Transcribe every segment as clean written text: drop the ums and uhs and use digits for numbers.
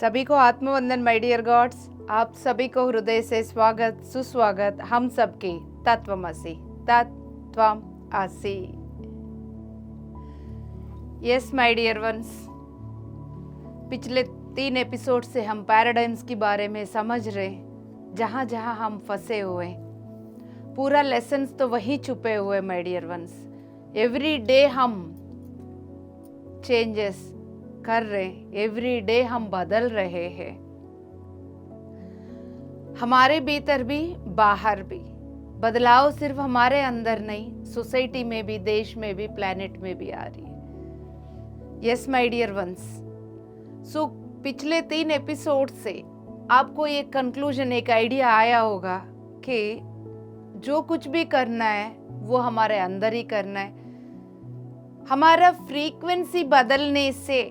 सभी को आत्मवंदन my dear God's. आप सभी को हृदय से स्वागत सुस्वागत हम सबके तत्वमसि। यस माय डियर वंस, पिछले 3 एपिसोड से हम पैराडाइम्स के बारे में समझ रहे, जहां जहां हम फंसे हुए। पूरा लेसन्स तो वही छुपे हुए my dear ones. Every day हम चेंजेस कर रहे, एवरी डे हम बदल रहे हैं, हमारे भीतर भी बाहर भी। बदलाव सिर्फ हमारे अंदर नहीं, सोसाइटी में भी, देश में भी, प्लेनेट में भी आ रही है। यस माय डियर वंस, सो पिछले 3 एपिसोड से आपको एक कंक्लूजन, एक आइडिया आया होगा कि जो कुछ भी करना है वो हमारे अंदर ही करना है। हमारा फ्रीक्वेंसी बदलने से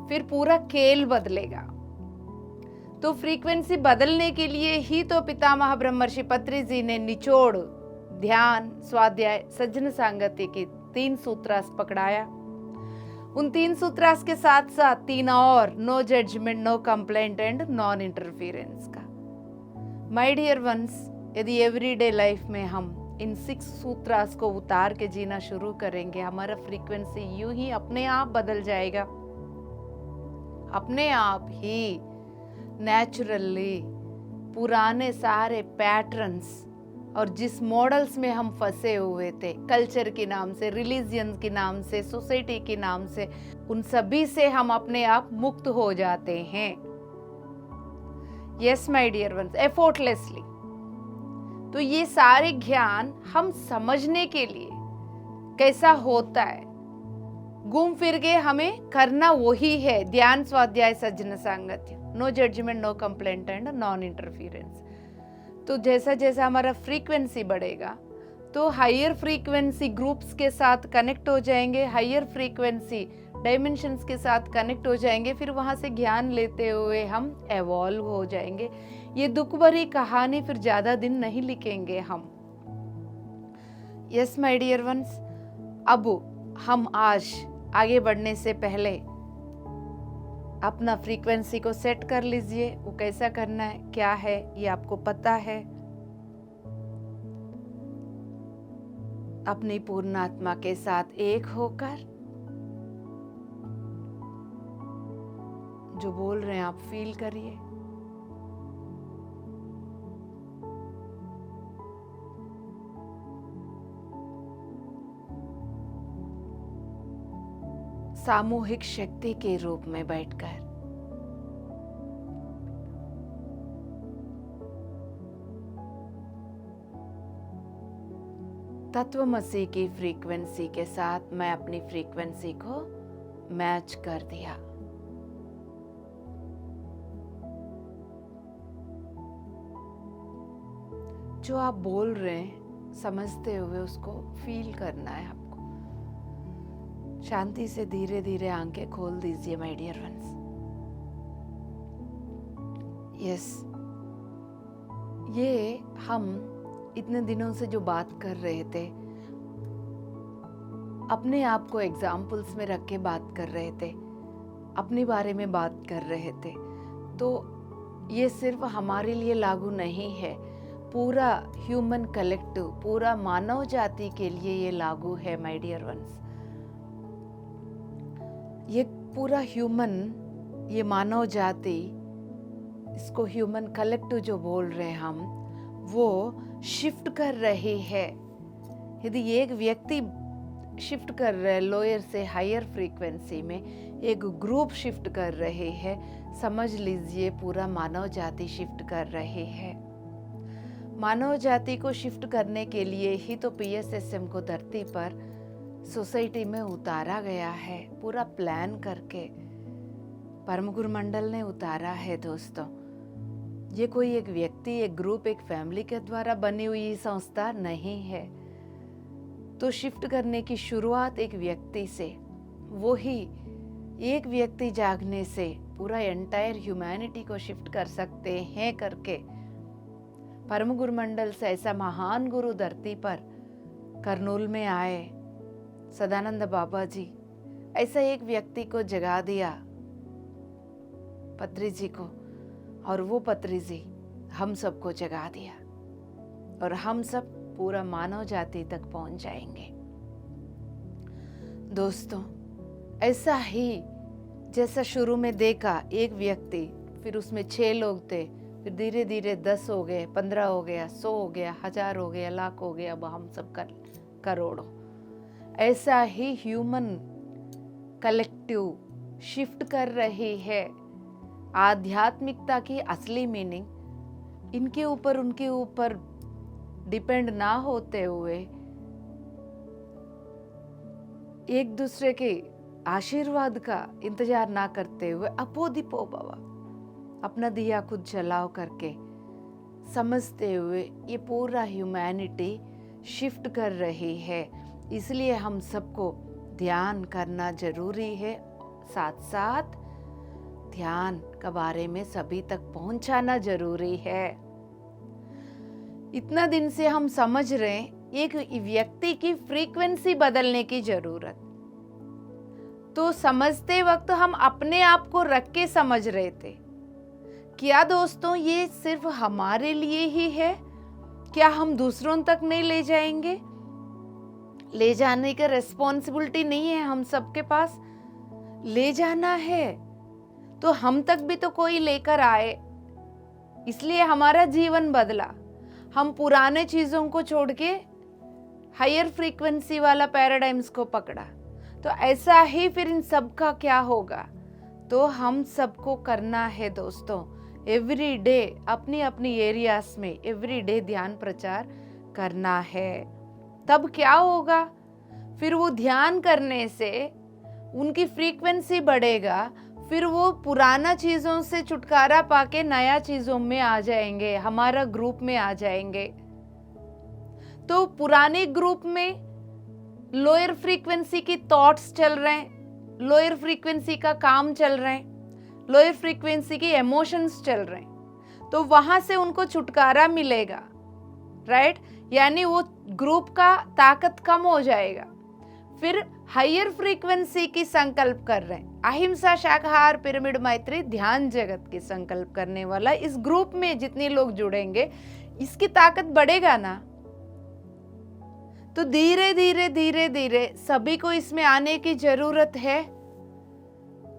फिर पूरा खेल बदलेगा। तो फ्रीक्वेंसी बदलने के लिए ही तो पितामह ब्रह्मर्षि पत्री जी ने निचोड़, ध्यान, स्वाध्याय, सज्जन सांगत्य के 3 सूत्रास पकड़ाया। उन 3 सूत्रास के साथ साथ 3 और, no judgement, no complaint and non interference का। माय डियर वंस, यदि एवरीडे लाइफ में हम इन 6 सूत्रास को उतार के जीना शुरू करेंगे, हमारा फ्रीक्वेंसी यूं ही अपने आप बदल जाएगा। अपने आप ही नेचुरली पुराने सारे पैटर्न्स और जिस मॉडल्स में हम फंसे हुए थे, कल्चर के नाम से, रिलीजियन के नाम से, सोसाइटी के नाम से, उन सभी से हम अपने आप मुक्त हो जाते हैं। Yes my dear ones, effortlessly. तो ये सारे ज्ञान हम समझने के लिए कैसा होता है, घूम फिर के हमें करना वही है। ध्यान, स्वाध्याय, सज्जन सांगत्य, no judgement, no complaint and non interference. तो जैसा जैसा हमारा फ्रीक्वेंसी बढ़ेगा तो हायर फ्रीक्वेंसी ग्रुप्स के साथ कनेक्ट हो जाएंगे, हायर फ्रीक्वेंसी डायमेंशंस के साथ कनेक्ट हो जाएंगे। फिर वहां से ज्ञान लेते हुए हम एवॉल्व हो जाएंगे। ये दुख भरी कहानी फिर ज्यादा दिन नहीं लिखेंगे हम। यस माय डियर वंस, अब हम आज आगे बढ़ने से पहले अपना फ्रीक्वेंसी को सेट कर लीजिए। वो कैसा करना है, क्या है, ये आपको पता है। अपनी पूर्ण आत्मा के साथ एक होकर जो बोल रहे हैं आप फील करिए। सामूहिक शक्ति के रूप में बैठकर तत्वमसी की फ्रीक्वेंसी के साथ मैं अपनी फ्रीक्वेंसी को मैच कर दिया। जो आप बोल रहे हैं समझते हुए उसको फील करना है आपको। शांति से धीरे धीरे आंखें खोल दीजिए माय डियर वंस। यस, ये हम इतने दिनों से जो बात कर रहे थे, अपने आप को एग्जाम्पल्स में रख के बात कर रहे थे, अपने बारे में बात कर रहे थे, तो ये सिर्फ हमारे लिए लागू नहीं है, पूरा ह्यूमन कलेक्टिव, पूरा मानव जाति के लिए ये लागू है माय डियर वंस। ये पूरा ह्यूमन, ये मानव जाति, इसको ह्यूमन कलेक्टिव जो बोल रहे हैं हम, वो शिफ्ट कर रही है। यदि एक व्यक्ति शिफ्ट कर रहे हैं लोअर से हायर फ्रीक्वेंसी में, एक ग्रुप शिफ्ट कर रहे हैं, समझ लीजिए पूरा मानव जाति शिफ्ट कर रही है। मानव जाति को शिफ्ट करने के लिए ही तो PSSM को धरती पर सोसाइटी में उतारा गया है, पूरा प्लान करके परम गुरु मंडल ने उतारा है। दोस्तों, ये कोई एक व्यक्ति, एक ग्रुप, एक फैमिली के द्वारा बनी हुई संस्था नहीं है। तो शिफ्ट करने की शुरुआत एक व्यक्ति से, वो ही एक व्यक्ति जागने से पूरा एंटायर ह्यूमैनिटी को शिफ्ट कर सकते हैं करके परम गुरु मंडल से ऐसा महान गुरु धरती पर करनूल में आए, सदानंद बाबा जी, ऐसा एक व्यक्ति को जगा दिया पत्री जी को, और वो पत्री जी हम सबको जगा दिया, और हम सब पूरा मानव जाति तक पहुंच जाएंगे। दोस्तों, ऐसा ही जैसा शुरू में देखा, एक व्यक्ति, फिर उसमें 6 लोग थे, फिर धीरे धीरे 10 हो गए, 15 हो गया, 100 हो गया, 1000 हो गया, लाख हो गया, अब हम सब करोड़ों। ऐसा ही ह्यूमन कलेक्टिव शिफ्ट कर रही है। आध्यात्मिकता की असली मीनिंग इनके ऊपर, उनके ऊपर डिपेंड ना होते हुए, एक दूसरे के आशीर्वाद का इंतजार ना करते हुए, अपो दीपो भव, अपना दिया खुद जलाओ करके समझते हुए ये पूरा ह्यूमैनिटी शिफ्ट कर रही है। इसलिए हम सबको ध्यान करना जरूरी है, साथ साथ ध्यान के बारे में सभी तक पहुंचाना जरूरी है। इतना दिन से हम समझ रहे हैं, एक व्यक्ति की फ्रीक्वेंसी बदलने की जरूरत, तो समझते वक्त हम अपने आप को रख के समझ रहे थे। क्या दोस्तों ये सिर्फ हमारे लिए ही है? क्या हम दूसरों तक नहीं ले जाएंगे? ले जाने का रिस्पॉन्सिबिलिटी नहीं है हम सबके पास? ले जाना है तो हम तक भी तो कोई लेकर आए, इसलिए हमारा जीवन बदला। हम पुराने चीजों को छोड़ के हायर फ्रीक्वेंसी वाला पैराडाइम्स को पकड़ा, तो ऐसा ही फिर इन सब का क्या होगा? तो हम सबको करना है दोस्तों, एवरी डे अपनी अपनी एरियाज में एवरी डे ध्यान प्रचार करना है। तब क्या होगा? फिर वो ध्यान करने से उनकी फ्रीक्वेंसी बढ़ेगा, फिर वो पुराना चीजों से छुटकारा पाके नया चीजों में आ जाएंगे, हमारा ग्रुप में आ जाएंगे। तो पुराने ग्रुप में लोअर फ्रीक्वेंसी की थॉट्स चल रहे हैं, लोअर फ्रीक्वेंसी का काम चल रहे हैं, लोअर फ्रीक्वेंसी की इमोशंस चल रहे हैं, तो वहां से उनको छुटकारा मिलेगा, राइट? यानी वो ग्रुप का ताकत कम हो जाएगा। फिर हायर फ्रीक्वेंसी की संकल्प कर रहे हैं, अहिंसा, शाकाहार, पिरामिड, मैत्री, ध्यान जगत की संकल्प करने वाला इस ग्रुप में जितने लोग जुड़ेंगे, इसकी ताकत बढ़ेगा ना। तो धीरे धीरे धीरे धीरे सभी को इसमें आने की जरूरत है।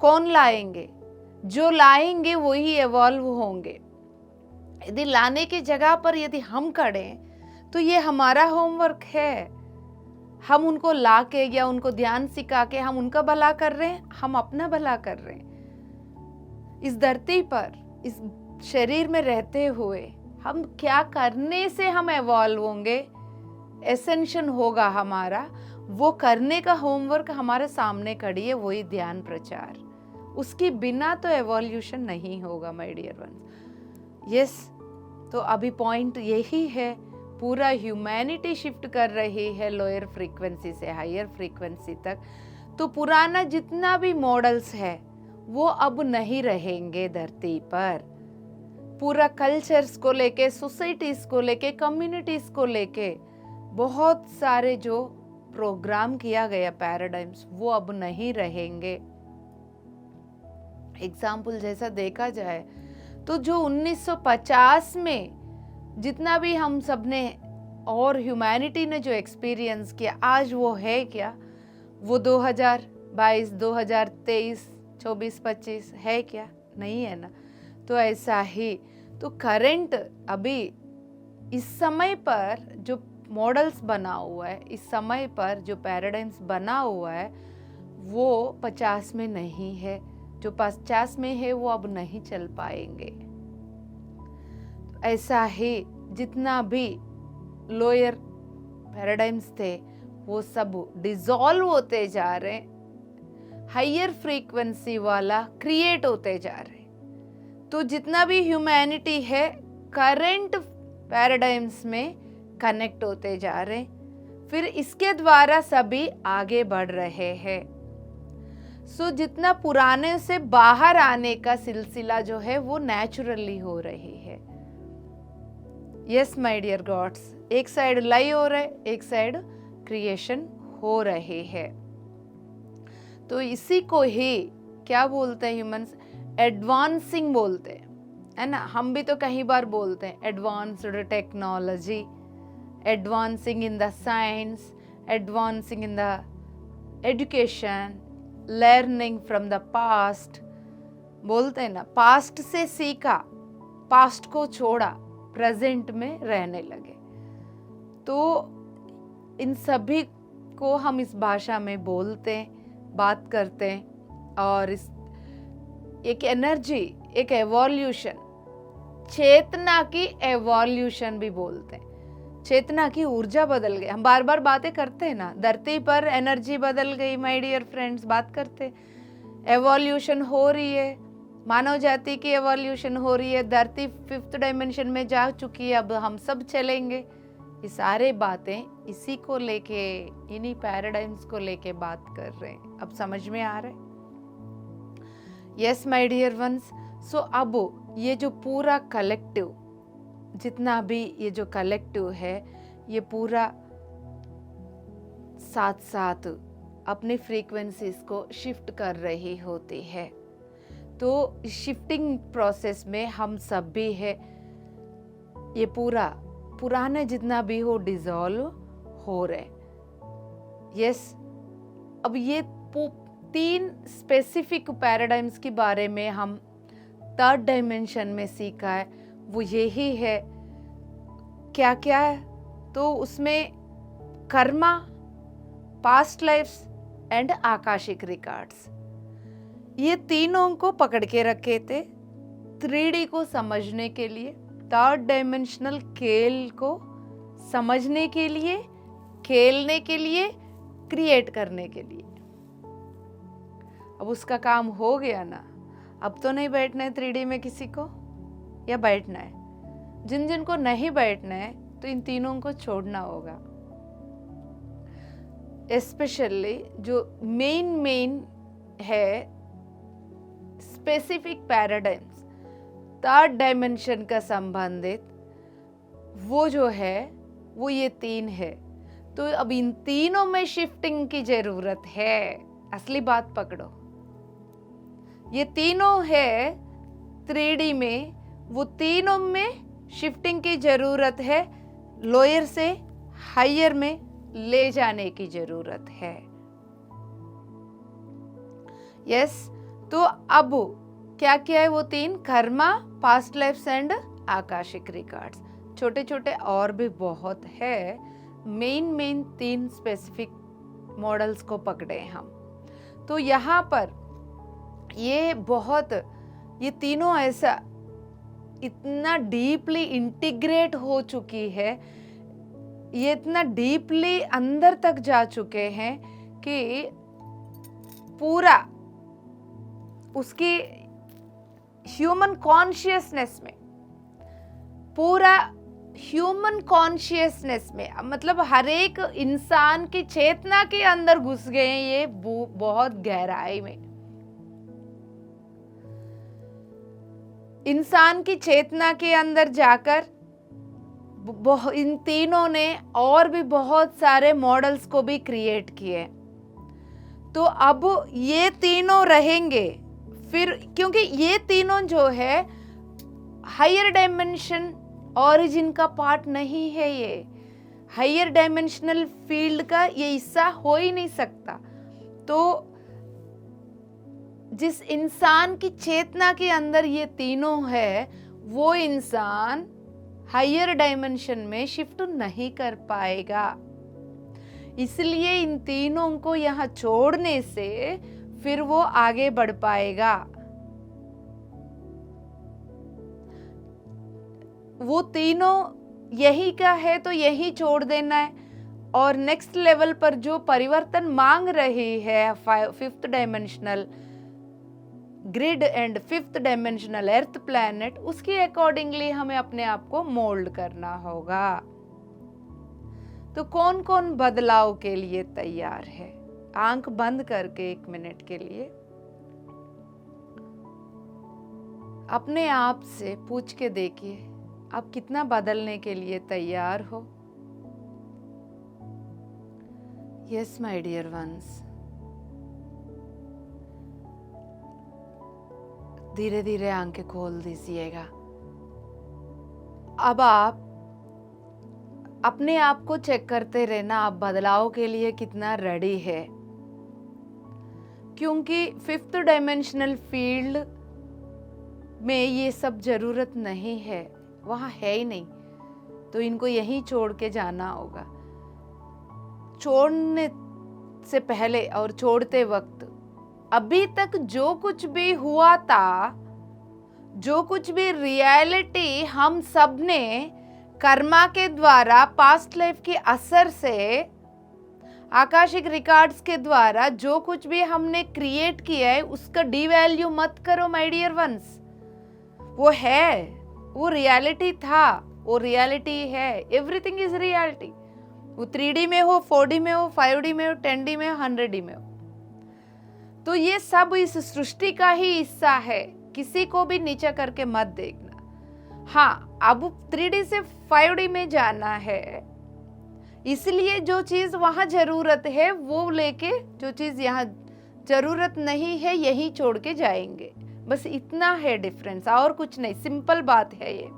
कौन लाएंगे? जो लाएंगे वही इवॉल्व होंगे। यदि लाने की जगह पर यदि हम खड़े तो ये हमारा होमवर्क है। हम उनको ला के या उनको ध्यान सिखा के हम उनका भला कर रहे हैं, हम अपना भला कर रहे हैं। इस धरती पर, इस शरीर में रहते हुए हम क्या करने से हम इवॉल्व होंगे, एसेंशन होगा हमारा, वो करने का होमवर्क हमारे सामने खड़ी है, वही ध्यान प्रचार। उसकी बिना तो एवोल्यूशन नहीं होगा माय डियर वंस। यस, तो अभी पॉइंट यही है, पूरा ह्यूमैनिटी शिफ्ट कर रही है लोअर फ्रीक्वेंसी से हायर फ्रीक्वेंसी तक। तो पुराना जितना भी मॉडल्स है वो अब नहीं रहेंगे धरती पर। पूरा कल्चर्स को लेके, सोसाइटीज को लेके, कम्युनिटीज को लेके बहुत सारे जो प्रोग्राम किया गया पैराडाइम्स, वो अब नहीं रहेंगे। एग्जाम्पल जैसा देखा जाए तो जो 1950 में जितना भी हम सब ने और ह्यूमैनिटी ने जो एक्सपीरियंस किया, आज वो है क्या? वो 2022, 2023, 24, 25 है क्या? नहीं है ना। तो ऐसा ही तो करंट अभी इस समय पर जो मॉडल्स बना हुआ है, इस समय पर जो पैराडाइम्स बना हुआ है, वो 50 में नहीं है। जो 50 में है वो अब नहीं चल पाएंगे। ऐसा ही जितना भी लोअर पैराडाइम्स थे वो सब डिसॉल्व होते जा रहे, हायर फ्रीक्वेंसी वाला क्रिएट होते जा रहे। तो जितना भी ह्यूमैनिटी है करंट पैराडाइम्स में कनेक्ट होते जा रहे, फिर इसके द्वारा सभी आगे बढ़ रहे हैं। सो जितना पुराने से बाहर आने का सिलसिला जो है वो नेचुरली हो रही है। यस माय डियर गॉड्स, एक साइड लय हो रहा है, एक साइड क्रिएशन हो रहे है। तो इसी को ही क्या बोलते हैं ह्यूमंस, एडवांसिंग बोलते हैं, है ना। हम भी तो कई बार बोलते हैं advanced technology, advancing in the science, advancing in the education, learning from the past, बोलते हैं ना। पास्ट से सीखा, पास्ट को छोड़ा, प्रेजेंट में रहने लगे। तो इन सभी को हम इस भाषा में बोलते हैं, बात करते हैं। और इस एक एनर्जी, एक एवोल्यूशन, चेतना की एवोल्यूशन भी बोलते हैं। चेतना की ऊर्जा बदल गई। हम बार बार बातें करते हैं ना, धरती पर एनर्जी बदल गई माय डियर फ्रेंड्स, बात करते। एवोल्यूशन हो रही है, मानव जाति की एवोल्यूशन हो रही है। धरती 5th डायमेंशन में जा चुकी है, अब हम सब चलेंगे। ये सारे बातें इसी को लेके, इन्हीं पैराडाइम्स को लेके बात कर रहे हैं। अब समझ में आ रहा है? Yes my dear ones. So अब ये जो पूरा कलेक्टिव, जितना भी ये जो कलेक्टिव है, ये पूरा साथ साथ अपनी फ्रीक्वेंसीज को शिफ्ट कर रही होती है। तो शिफ्टिंग प्रोसेस में हम सब भी है। ये पूरा पुराने जितना भी हो डिसॉल्व हो रहे। यस, अब ये 3 स्पेसिफिक पैराडाइम्स के बारे में हम 3rd डायमेंशन में सीखा है। वो यही है, क्या क्या है? तो उसमें karma, past lifes and akashic records, ये तीनों को पकड़ के रखे थे 3D को समझने के लिए, 3rd डायमेंशनल खेल को समझने के लिए, खेलने के लिए, क्रिएट करने के लिए। अब उसका काम हो गया ना। अब तो नहीं बैठना है 3D में किसी को, या बैठना है? जिन जिन को नहीं बैठना है तो इन तीनों को छोड़ना होगा। एस्पेशली जो मेन है स्पेसिफिक पैराडाइम्स, 3rd डायमेंशन का संबंधित, वो जो है वो ये 3 है। तो अब इन तीनों में शिफ्टिंग की जरूरत है। असली बात पकड़ो, ये तीनों है 3D में, वो तीनों में शिफ्टिंग की जरूरत है। लोअर से हायर में ले जाने की जरूरत है। यस, तो अब क्या क्या है वो 3? Karma, past lifes and akashic records. छोटे छोटे और भी बहुत है। मेन 3 स्पेसिफिक मॉडल्स को पकड़े हम। तो यहाँ पर ये तीनों ऐसा इतना डीपली इंटीग्रेट हो चुकी है, ये इतना डीपली अंदर तक जा चुके हैं कि पूरा उसकी ह्यूमन कॉन्शियसनेस में, पूरा ह्यूमन कॉन्शियसनेस में, मतलब हर एक इंसान की चेतना के अंदर घुस गए हैं ये बहुत गहराई में। इंसान की चेतना के अंदर जाकर इन तीनों ने और भी बहुत सारे मॉडल्स को भी क्रिएट किए। तो अब ये तीनों रहेंगे फिर, क्योंकि ये तीनों जो है हायर डायमेंशन ओरिजिन का पार्ट नहीं है। ये हायर डायमेंशनल फील्ड का ये हिस्सा हो ही नहीं सकता। तो जिस इंसान की चेतना के अंदर ये तीनों है, वो इंसान हायर डायमेंशन में शिफ्ट नहीं कर पाएगा। इसलिए इन तीनों को यहाँ छोड़ने से फिर वो आगे बढ़ पाएगा। वो तीनों यही का है तो यही छोड़ देना है, और नेक्स्ट लेवल पर जो परिवर्तन मांग रही है 5th dimensional grid and 5th dimensional earth planet, उसके अकॉर्डिंगली हमें अपने आप को मोल्ड करना होगा। तो कौन कौन बदलाव के लिए तैयार है? आंख बंद करके 1 मिनट के लिए अपने आप से पूछ के देखिए, आप कितना बदलने के लिए तैयार हो? यस माय डियर वंस, धीरे धीरे आंखें खोल दीजिएगा। अब आप अपने आप को चेक करते रहना, आप बदलाव के लिए कितना रेडी है, क्योंकि 5th डायमेंशनल फील्ड में ये सब जरूरत नहीं है, वहाँ है ही नहीं, तो इनको यहीं छोड़ के जाना होगा। छोड़ने से पहले और छोड़ते वक्त अभी तक जो कुछ भी हुआ था, जो कुछ भी रियलिटी हम सब ने कर्मा के द्वारा, पास्ट लाइफ के असर से, आकाशिक रिकॉर्ड्स के द्वारा जो कुछ भी हमने क्रिएट किया है, उसका डिवैल्यू मत करो माय डियर वंस। वो है, वो रियलिटी था, वो रियलिटी है। Everything is reality. वो 3D में हो, 4D में हो, 5D में हो, 10D में हो, 100D में हो, तो ये सब इस सृष्टि का ही हिस्सा है। किसी को भी नीचा करके मत देखना। हाँ, अब 3D से 5D में जाना है, इसलिए जो चीज वहां जरूरत है वो लेके, जो चीज यहाँ जरूरत नहीं है यही छोड़ के जाएंगे। बस इतना है डिफरेंस, और कुछ नहीं। सिंपल बात है ये।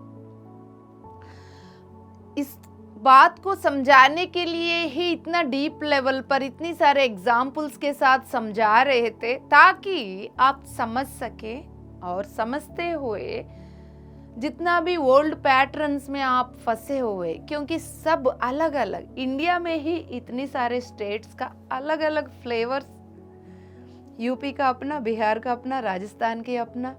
इस बात को समझाने के लिए ही इतना डीप लेवल पर इतनी सारे एग्जाम्पल्स के साथ समझा रहे थे, ताकि आप समझ सके, और समझते हुए जितना भी ओल्ड पैटर्न्स में आप फंसे हुए, क्योंकि सब अलग अलग, इंडिया में ही इतनी सारे स्टेट्स का अलग अलग फ्लेवर्स, यूपी का अपना, बिहार का अपना, राजस्थान के अपना,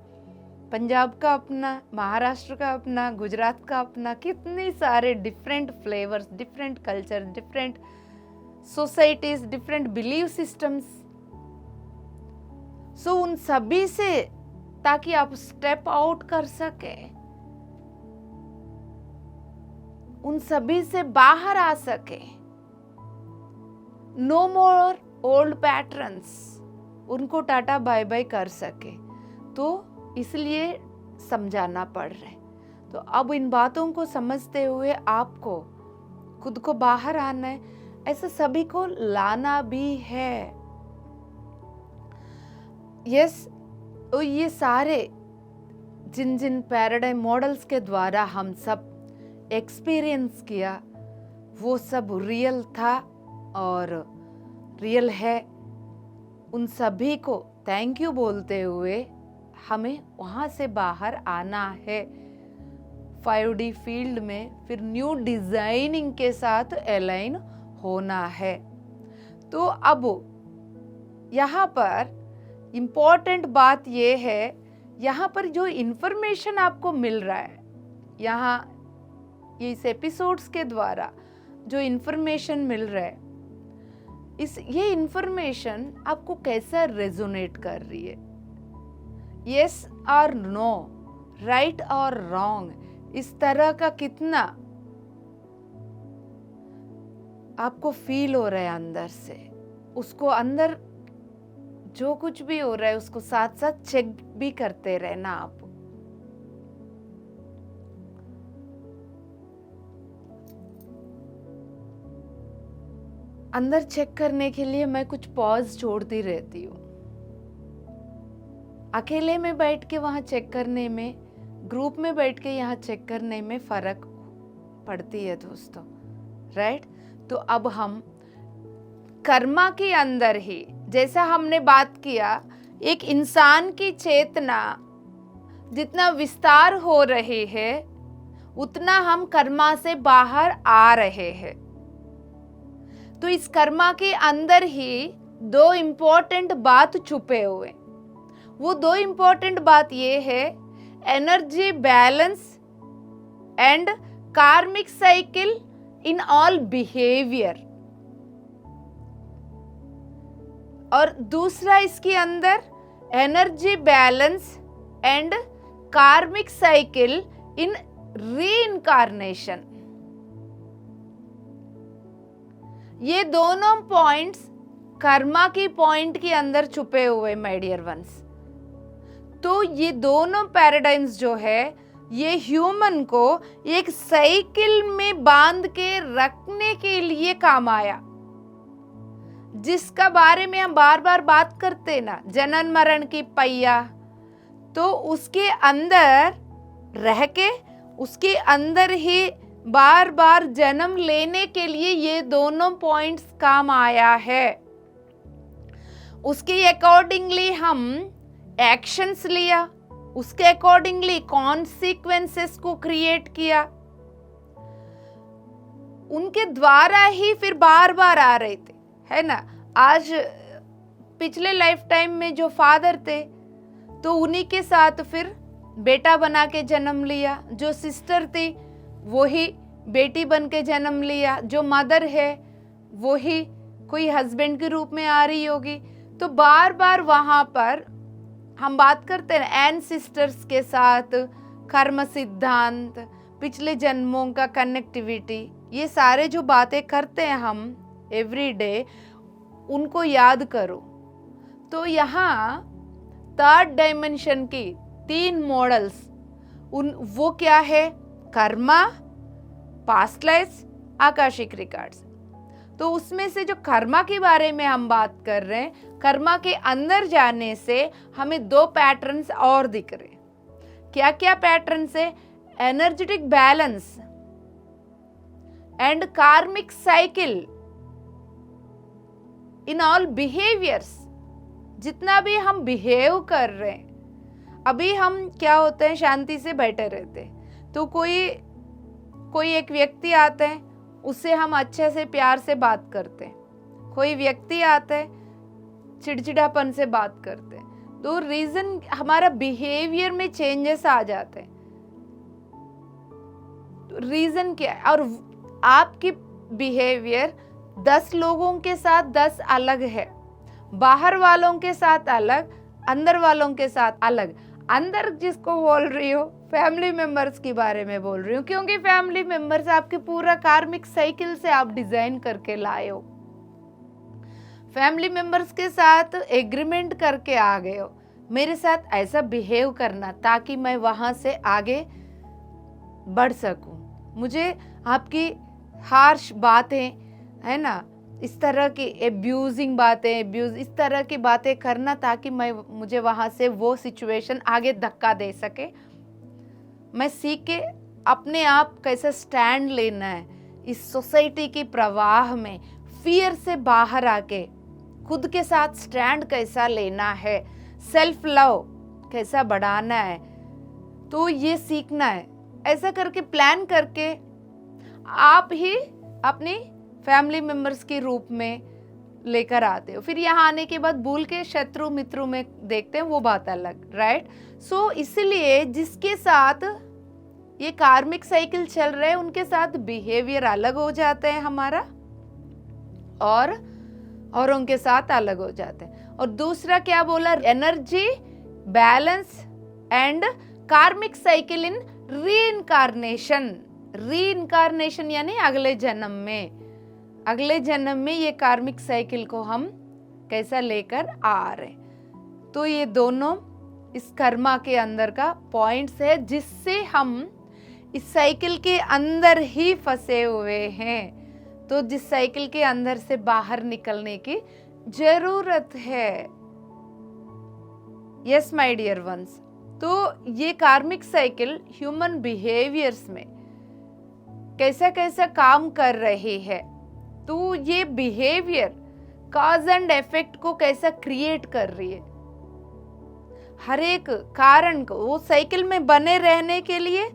पंजाब का अपना, महाराष्ट्र का अपना, गुजरात का अपना, कितने सारे different flavours, different culture, different societies, different believe systems. So उन सभी से, ताकि आप स्टेप आउट कर सके, उन सभी से बाहर आ सके, नो मोर ओल्ड पैटर्न्स, उनको टाटा बाय बाय कर सके, तो इसलिए समझाना पड़ रहा है। तो अब इन बातों को समझते हुए आपको खुद को बाहर आना है, ऐसा सभी को लाना भी है। यस, तो ये सारे जिन जिन पैराडाइम मॉडल्स के द्वारा हम सब एक्सपीरियंस किया, वो सब रियल था और रियल है। उन सभी को थैंक यू बोलते हुए हमें वहाँ से बाहर आना है 5D फील्ड में, फिर न्यू डिजाइनिंग के साथ अलाइन होना है। तो अब यहाँ पर इम्पोर्टेंट बात ये है, यहाँ पर जो इन्फॉर्मेशन आपको मिल रहा है, यहाँ इस एपिसोड्स के द्वारा जो इन्फॉर्मेशन मिल रहा है, ये इन्फॉर्मेशन आपको कैसा रेजोनेट कर रही है, यस और नो, राइट और रॉन्ग, इस तरह का कितना आपको फील हो रहा है अंदर से, उसको अंदर जो कुछ भी हो रहा है उसको साथ साथ चेक भी करते रहना आप। अंदर चेक करने के लिए मैं कुछ पॉज छोड़ती रहती हूँ। अकेले में बैठ के वहां चेक करने में, ग्रुप में बैठ के यहाँ चेक करने में फर्क पड़ती है दोस्तों, राइट। तो अब हम कर्मा के अंदर ही, जैसा हमने बात किया, एक इंसान की चेतना जितना विस्तार हो रही है, उतना हम कर्मा से बाहर आ रहे हैं। तो इस कर्मा के अंदर ही दो इम्पोर्टेंट बात छुपे हुए। वो दो इम्पोर्टेंट बात ये है, एनर्जी बैलेंस एंड कार्मिक साइकिल इन ऑल बिहेवियर, और दूसरा इसके अंदर एनर्जी बैलेंस एंड कार्मिक साइकिल इन रीइंकार्नेशन। ये दोनों पॉइंट्स कर्मा की पॉइंट के अंदर छुपे हुए माय डियर वंस। तो ये दोनों पैराडाइम्स जो है, ये ह्यूमन को एक साइकिल में बांध के रखने के लिए काम आया, जिसका बारे में हम बार बार बात करते ना, जनन मरण की पहिया। तो उसके अंदर रह के उसके अंदर ही बार बार जन्म लेने के लिए ये दोनों पॉइंट्स काम आया है। उसके अकॉर्डिंगली हम एक्शंस लिया, उसके अकॉर्डिंगली कॉन्सिक्वेंसेस को क्रिएट किया, उनके द्वारा ही फिर बार बार आ रहे थे, है ना। आज पिछले लाइफ टाइम में जो फादर थे तो उन्हीं के साथ फिर बेटा बना के जन्म लिया, जो सिस्टर थी वो ही बेटी बन के जन्म लिया, जो मदर है वो ही कोई हस्बैंड के रूप में आ रही होगी। तो बार बार वहां पर हम बात करते हैं एंसेस्टर्स के साथ, कर्म सिद्धांत, पिछले जन्मों का कनेक्टिविटी, ये सारे जो बातें करते हैं हम एवरी डे, उनको याद करो। तो यहाँ थर्ड डायमेंशन की 3 मॉडल्स, वो क्या है? Karma, past life, Akashic records. तो उसमें से जो कर्मा के बारे में हम बात कर रहे हैं, कर्मा के अंदर जाने से हमें 2 पैटर्न्स और दिख रहे। क्या क्या पैटर्न्स है? एनर्जेटिक बैलेंस एंड कार्मिक साइकिल इन ऑल बिहेवियर्स। जितना भी हम बिहेव कर रहे हैं, अभी हम क्या होते हैं, शांति से बैठे रहते हैं, तो कोई एक व्यक्ति आता है, उससे हम अच्छे से प्यार से बात करते हैं। कोई व्यक्ति आता है, चिड़चिड़ापन से बात करते हैं। तो रीजन, हमारा बिहेवियर में चेंजेस आ जाते हैं। तो रीजन क्या है? और आपकी बिहेवियर 10 लोगों के साथ 10 अलग है, बाहर वालों के साथ अलग, अंदर वालों के साथ अलग। अंदर जिसको बोल रही हो, फैमिली मेंबर्स के बारे में बोल रही हूँ, क्योंकि फैमिली मेंबर्स आपके पूरा कार्मिक साइकिल से आप डिजाइन करके लाए हो। फैमिली मेंबर्स के साथ एग्रीमेंट करके आ गए हो, मेरे साथ ऐसा बिहेव करना ताकि मैं वहां से आगे बढ़ सकूं। मुझे आपकी हार्श बातें, है ना, इस तरह की एब्यूजिंग बातें, इस तरह की बातें करना ताकि मुझे वहां से वो सिचुएशन आगे धक्का दे सके। मैं सीख के अपने आप कैसे स्टैंड लेना है इस सोसाइटी की प्रवाह में, फियर से बाहर आके खुद के साथ स्टैंड कैसा लेना है, सेल्फ लव कैसा बढ़ाना है, तो ये सीखना है। ऐसा करके प्लान करके आप ही अपनी फैमिली मेंबर्स के रूप में लेकर आते हो। फिर यहाँ आने के बाद भूल के शत्रु मित्रों में देखते हैं, वो बात अलग, राइट। सो इसलिए जिसके साथ ये कार्मिक साइकिल चल रहे हैं, उनके साथ बिहेवियर अलग हो जाता है हमारा, और औरों के साथ अलग हो जाते हैं। और दूसरा क्या बोला? एनर्जी बैलेंस एंड कार्मिक साइकिल इन रीइंकार्नेशन। रीइंकार्नेशन यानी अगले जन्म में ये कार्मिक साइकिल को हम कैसा लेकर आ रहे। तो ये दोनों इस कर्मा के अंदर का पॉइंट्स है, जिससे हम इस साइकिल के अंदर ही फंसे हुए हैं। तो जिस साइकिल के अंदर से बाहर निकलने की जरूरत है। Yes my dear ones. तो ये कार्मिक साइकिल ह्यूमन बिहेवियर्स में कैसा कैसा काम कर रही है, तो ये बिहेवियर कॉज एंड इफेक्ट को कैसा क्रिएट कर रही है। हर एक कारण को, वो साइकिल में बने रहने के लिए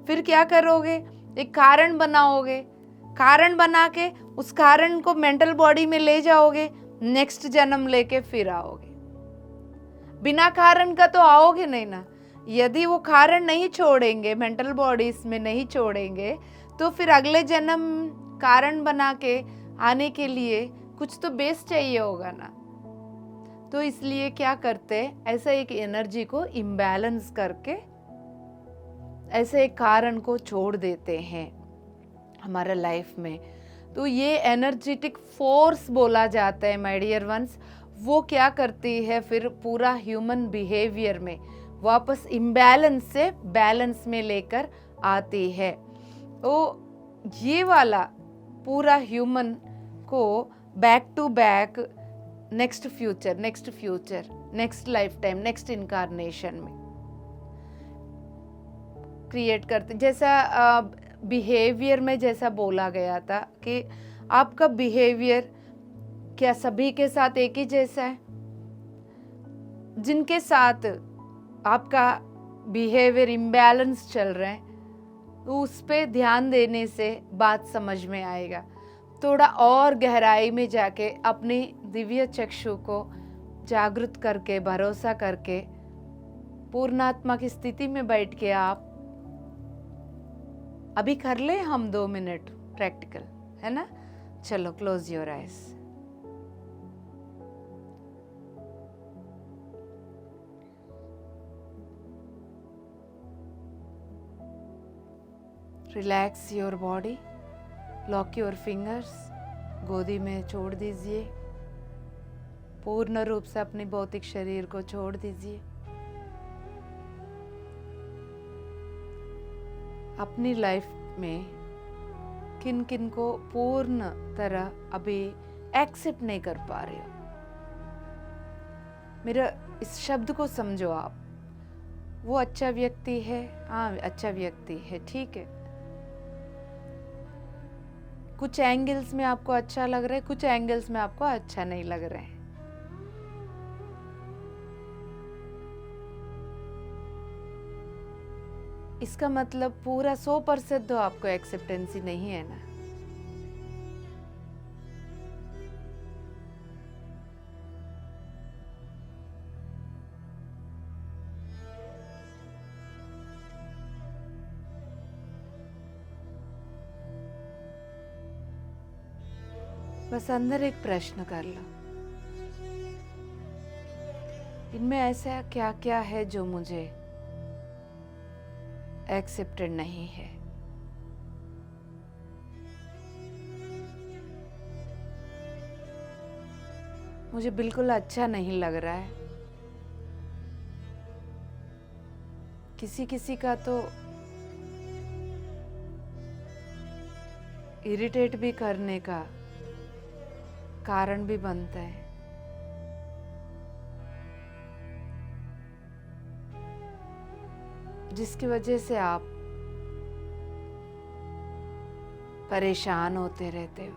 फिर क्या करोगे? एक कारण बनाओगे, कारण बना के उस कारण को मेंटल बॉडी में ले जाओगे, नेक्स्ट जन्म लेके फिर आओगे। बिना कारण का तो आओगे नहीं ना। यदि वो कारण नहीं छोड़ेंगे, मेंटल बॉडीज में नहीं छोड़ेंगे, तो फिर अगले जन्म कारण बना के आने के लिए कुछ तो बेस चाहिए होगा ना। तो इसलिए क्या करते हैं, ऐसा एक एनर्जी को इम्बैलेंस करके ऐसे एक कारण को छोड़ देते हैं हमारा लाइफ में। तो ये एनर्जेटिक फोर्स बोला जाता है माय डियर वंस। वो क्या करती है, फिर पूरा ह्यूमन बिहेवियर में वापस इम्बैलेंस से बैलेंस में लेकर आती है। तो ये वाला पूरा ह्यूमन को back to back next future, next lifetime, next incarnation में क्रिएट करते, जैसा बिहेवियर में जैसा बोला गया था कि आपका बिहेवियर क्या सभी के साथ एक ही जैसा है? जिनके साथ आपका बिहेवियर इम्बैलेंस चल रहा है, तो उस पे ध्यान देने से बात समझ में आएगा। थोड़ा और गहराई में जाके अपनी दिव्य चक्षु को जागृत करके, भरोसा करके, पूर्णात्मा की स्थिति में बैठ के आप अभी कर ले हम 2 मिनट प्रैक्टिकल, है ना? चलो, close your eyes. Relax your body, lock your fingers, गोदी में छोड़ दीजिए, पूर्ण रूप से अपने भौतिक शरीर को छोड़ दीजिए। अपनी लाइफ में किन किन को पूर्ण तरह अभी एक्सेप्ट नहीं कर पा रहे हो, मेरा इस शब्द को समझो आप। वो अच्छा व्यक्ति है, हाँ अच्छा व्यक्ति है, ठीक है। कुछ एंगल्स में आपको अच्छा लग रहा है, कुछ एंगल्स में आपको अच्छा नहीं लग रहा है। इसका मतलब पूरा 100% तो आपको एक्सेप्टेंसी नहीं है ना। बस अंदर एक प्रश्न कर लो, इनमें ऐसा क्या क्या है जो मुझे एक्सेप्टेड नहीं है। मुझे बिल्कुल अच्छा नहीं लग रहा है। किसी किसी का तो इरिटेट भी करने का कारण भी बनता है। जिसकी वजह से आप परेशान होते रहते हो,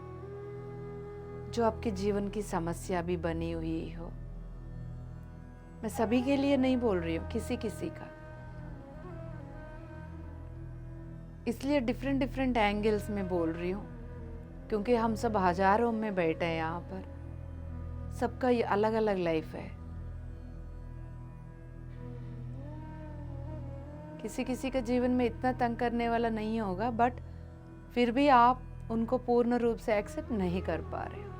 जो आपके जीवन की समस्या भी बनी हुई हो। मैं सभी के लिए नहीं बोल रही हूँ, किसी किसी का। इसलिए डिफरेंट डिफरेंट एंगल्स में बोल रही हूँ, क्योंकि हम सब हजारों में बैठे हैं यहाँ पर, सबका ये अलग अलग लाइफ है। किसी किसी का जीवन में इतना तंग करने वाला नहीं होगा, बट फिर भी आप उनको पूर्ण रूप से एक्सेप्ट नहीं कर पा रहे हो।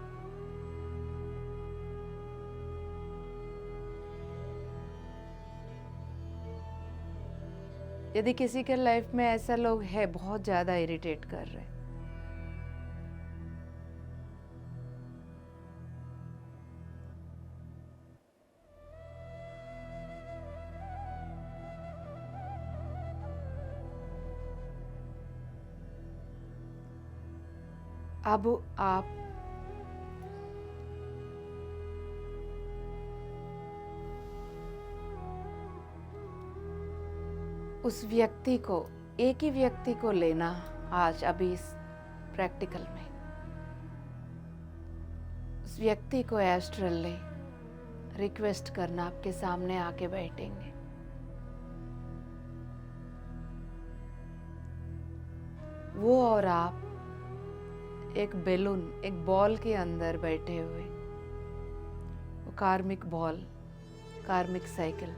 यदि किसी के लाइफ में ऐसा लोग है बहुत ज्यादा इरिटेट कर रहे हैं, अब आप उस व्यक्ति को, एक ही व्यक्ति को लेना आज अभी इस प्रैक्टिकल में, उस व्यक्ति को एस्ट्रली रिक्वेस्ट करना, आपके सामने आके बैठेंगे। वो और आप एक बैलून, एक बॉल के अंदर बैठे हुए, वो कार्मिक बॉल, कार्मिक साइकिल।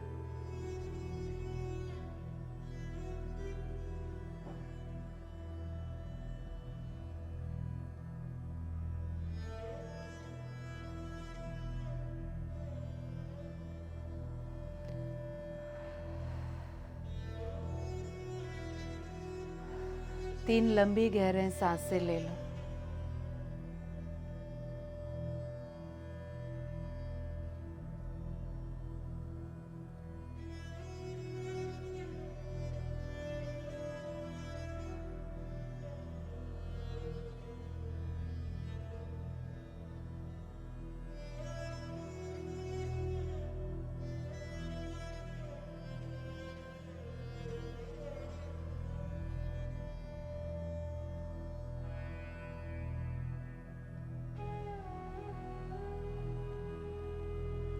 तीन लंबी गहरे सांसें ले लो।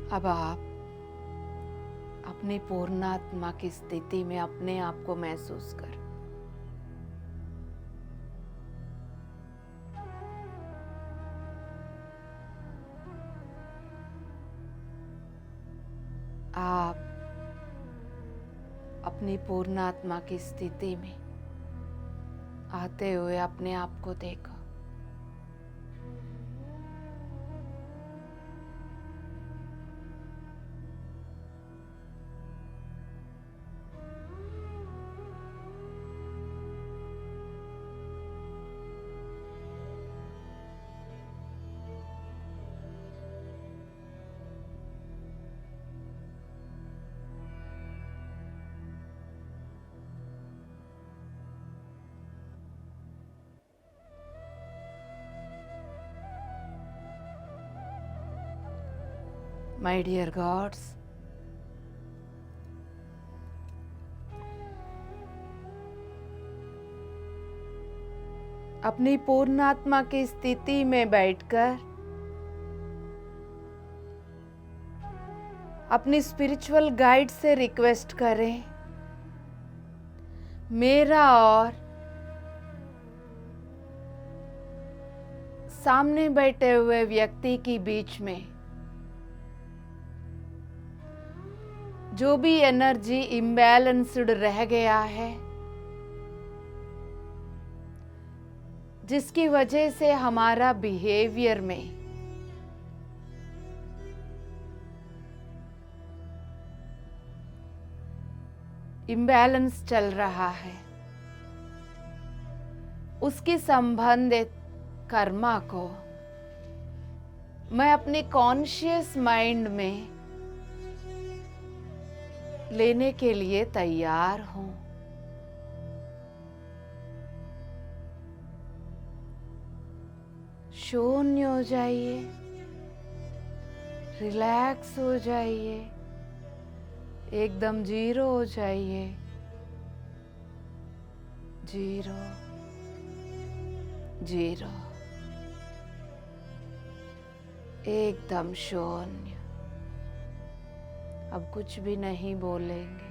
अब आप अपनी पूर्णात्मा की स्थिति में अपने आप को महसूस कर। आप अपनी पूर्णात्मा की स्थिति में आते हुए अपने आप को देखो। My dear gods, अपनी पूर्णात्मा की स्थिति में बैठकर अपनी स्पिरिचुअल गाइड से रिक्वेस्ट करें, मेरा और सामने बैठे हुए व्यक्ति के बीच में जो भी एनर्जी इम्बैलेंस्ड रह गया है, जिसकी वजह से हमारा बिहेवियर में इम्बैलेंस चल रहा है, उसकी संबंधित कर्मा को मैं अपने कॉन्शियस माइंड में लेने के लिए तैयार हूं। शून्य हो जाइए, रिलैक्स हो जाइए, एकदम जीरो हो जाइए। जीरो, जीरो, एकदम शून्य। अब कुछ भी नहीं बोलेंगे।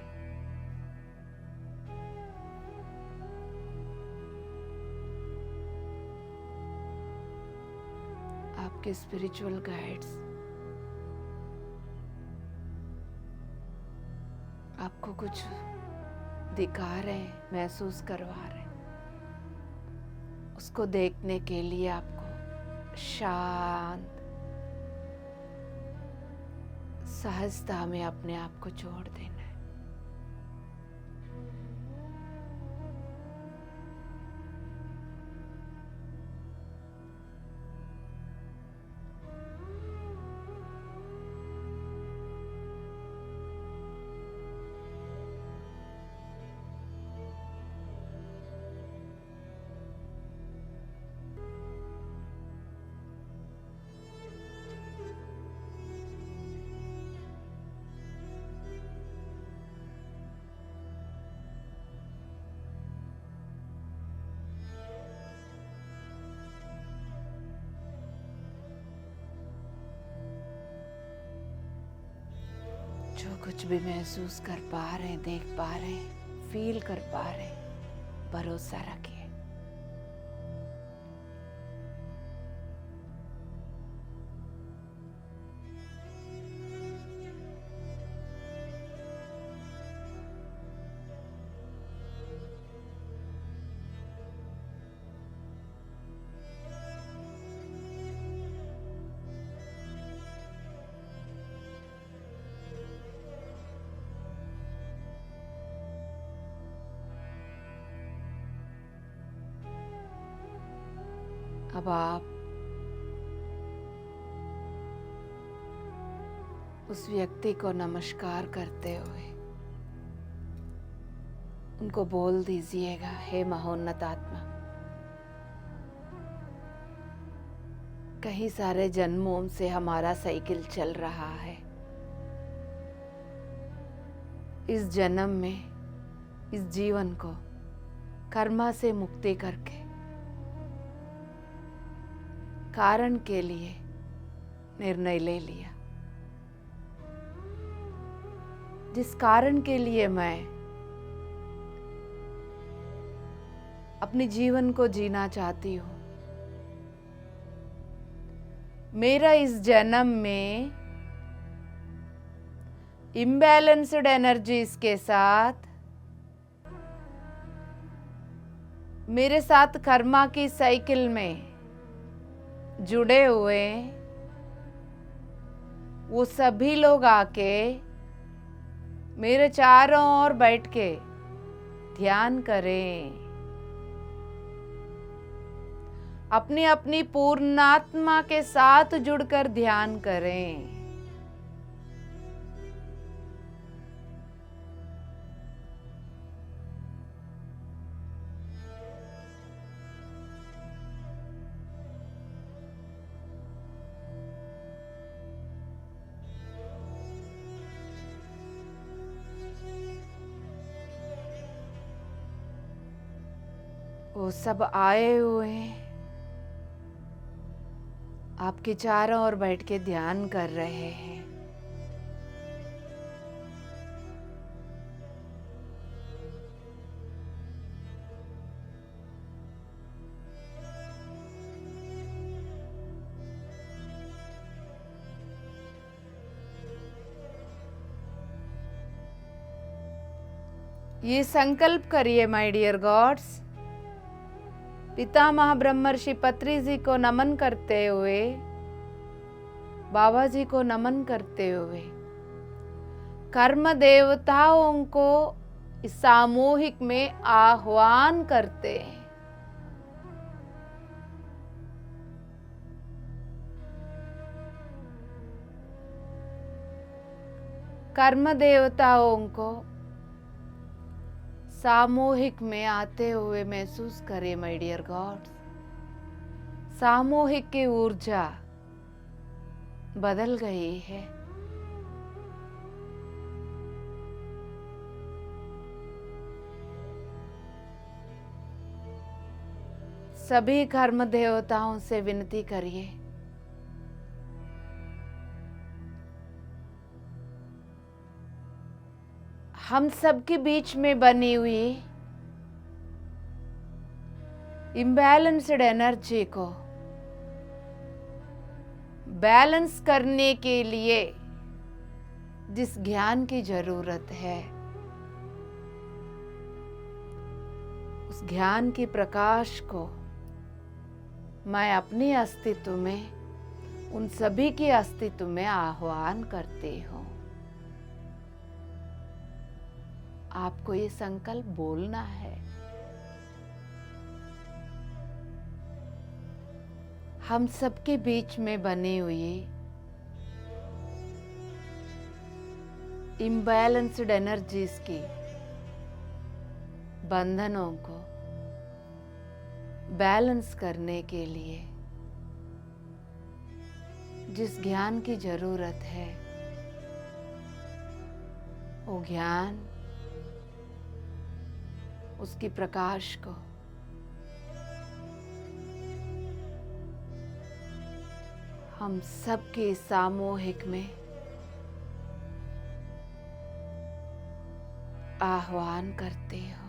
आपके स्पिरिचुअल गाइड्स आपको कुछ दिखा रहे हैं, महसूस करवा रहे हैं। उसको देखने के लिए आपको शांत सहजता में अपने आप को छोड़ देना है। जो कुछ भी महसूस कर पा रहे हैं, देख पा रहे हैं, फील कर पा रहे हैं, भरोसा रखिए। अब आप उस व्यक्ति को नमस्कार करते हुए उनको बोल दीजिएगा, हे महोन्नत आत्मा, कई सारे जन्मों से हमारा साइकिल चल रहा है। इस जन्म में, इस जीवन को कर्मा से मुक्ति करके कारण के लिए निर्णय ले लिया। जिस कारण के लिए मैं अपने जीवन को जीना चाहती हूँ, मेरा इस जन्म में इम्बैलेंस्ड एनर्जीज के साथ, मेरे साथ कर्मा की साइकिल में जुड़े हुए वो सभी लोग आके मेरे चारों ओर बैठ के ध्यान करें, अपनी अपनी पूर्णात्मा के साथ जुड़कर ध्यान करें। वो सब आए हुए हैं, आपके चारों ओर बैठ के ध्यान कर रहे हैं। ये संकल्प करिए माय डियर गॉड्स, पितामह ब्रह्मर्षि पत्री जी को नमन करते हुए, बाबा जी को नमन करते हुए, कर्म देवताओं को इस सामूहिक में आह्वान करते हैं। कर्म देवताओं को सामूहिक में आते हुए महसूस करें माय डियर गॉड्स। सामूहिक की ऊर्जा बदल गई है। सभी कर्म देवताओं से विनती करिए, हम सबके बीच में बनी हुई इम्बैलेंस्ड एनर्जी को बैलेंस करने के लिए जिस ज्ञान की जरूरत है, उस ज्ञान की प्रकाश को मैं अपने अस्तित्व में, उन सभी के अस्तित्व में आह्वान करती हूँ। आपको ये संकल्प बोलना है। हम सबके बीच में बनी हुई इम्बैलेंस्ड एनर्जीज की बंधनों को बैलेंस करने के लिए जिस ज्ञान की जरूरत है, वो ज्ञान, उसकी प्रकाश को हम सबके सामूहिक में आह्वान करते हो।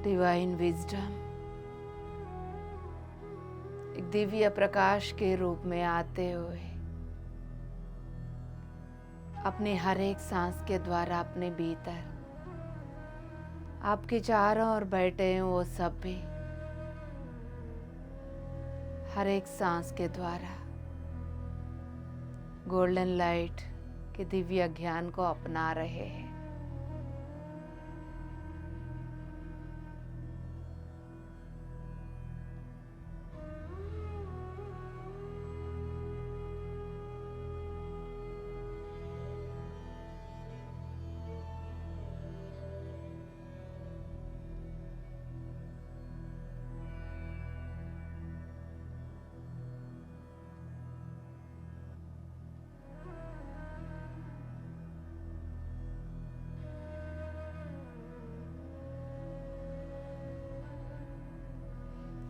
डिवाइन विजडम एक दिव्य प्रकाश के रूप में आते हुए अपने हर एक सांस के द्वारा अपने भीतर आपके चारों ओर बैठे हैं वो सब भी हर एक सांस के द्वारा गोल्डन लाइट के दिव्य ज्ञान को अपना रहे हैं।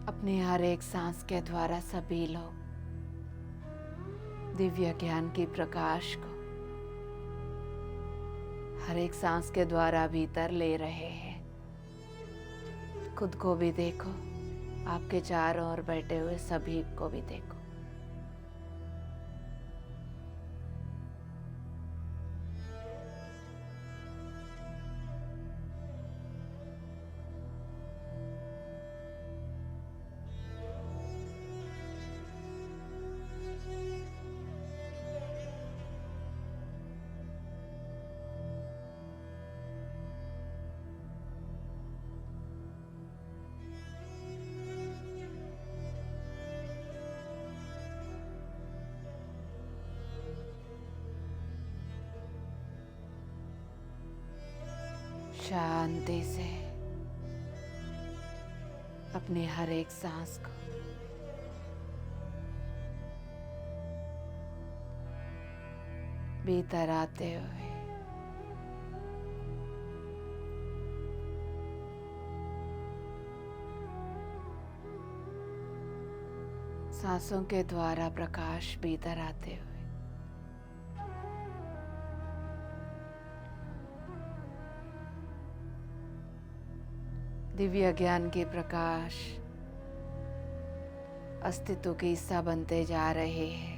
अपने हर एक सांस के द्वारा सभी लोग दिव्य ज्ञान की प्रकाश को हर एक सांस के द्वारा भीतर ले रहे हैं। खुद को भी देखो, आपके चारों ओर बैठे हुए सभी को भी देखो। शांति से अपनी हर एक सांस को भीतर आते हुए सांसों के द्वारा प्रकाश भीतर आते हुए दिव्य ज्ञान के प्रकाश अस्तित्व के हिस्सा बनते जा रहे हैं।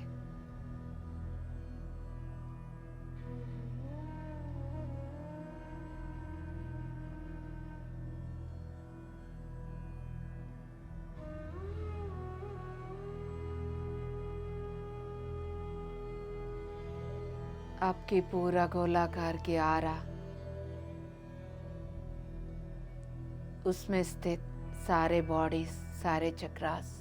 आपकी पूरा गोलाकार की आरा, उसमें स्थित सारे बॉडीज, सारे चक्रास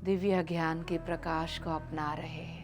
दिव्य ज्ञान के प्रकाश को अपना रहे हैं।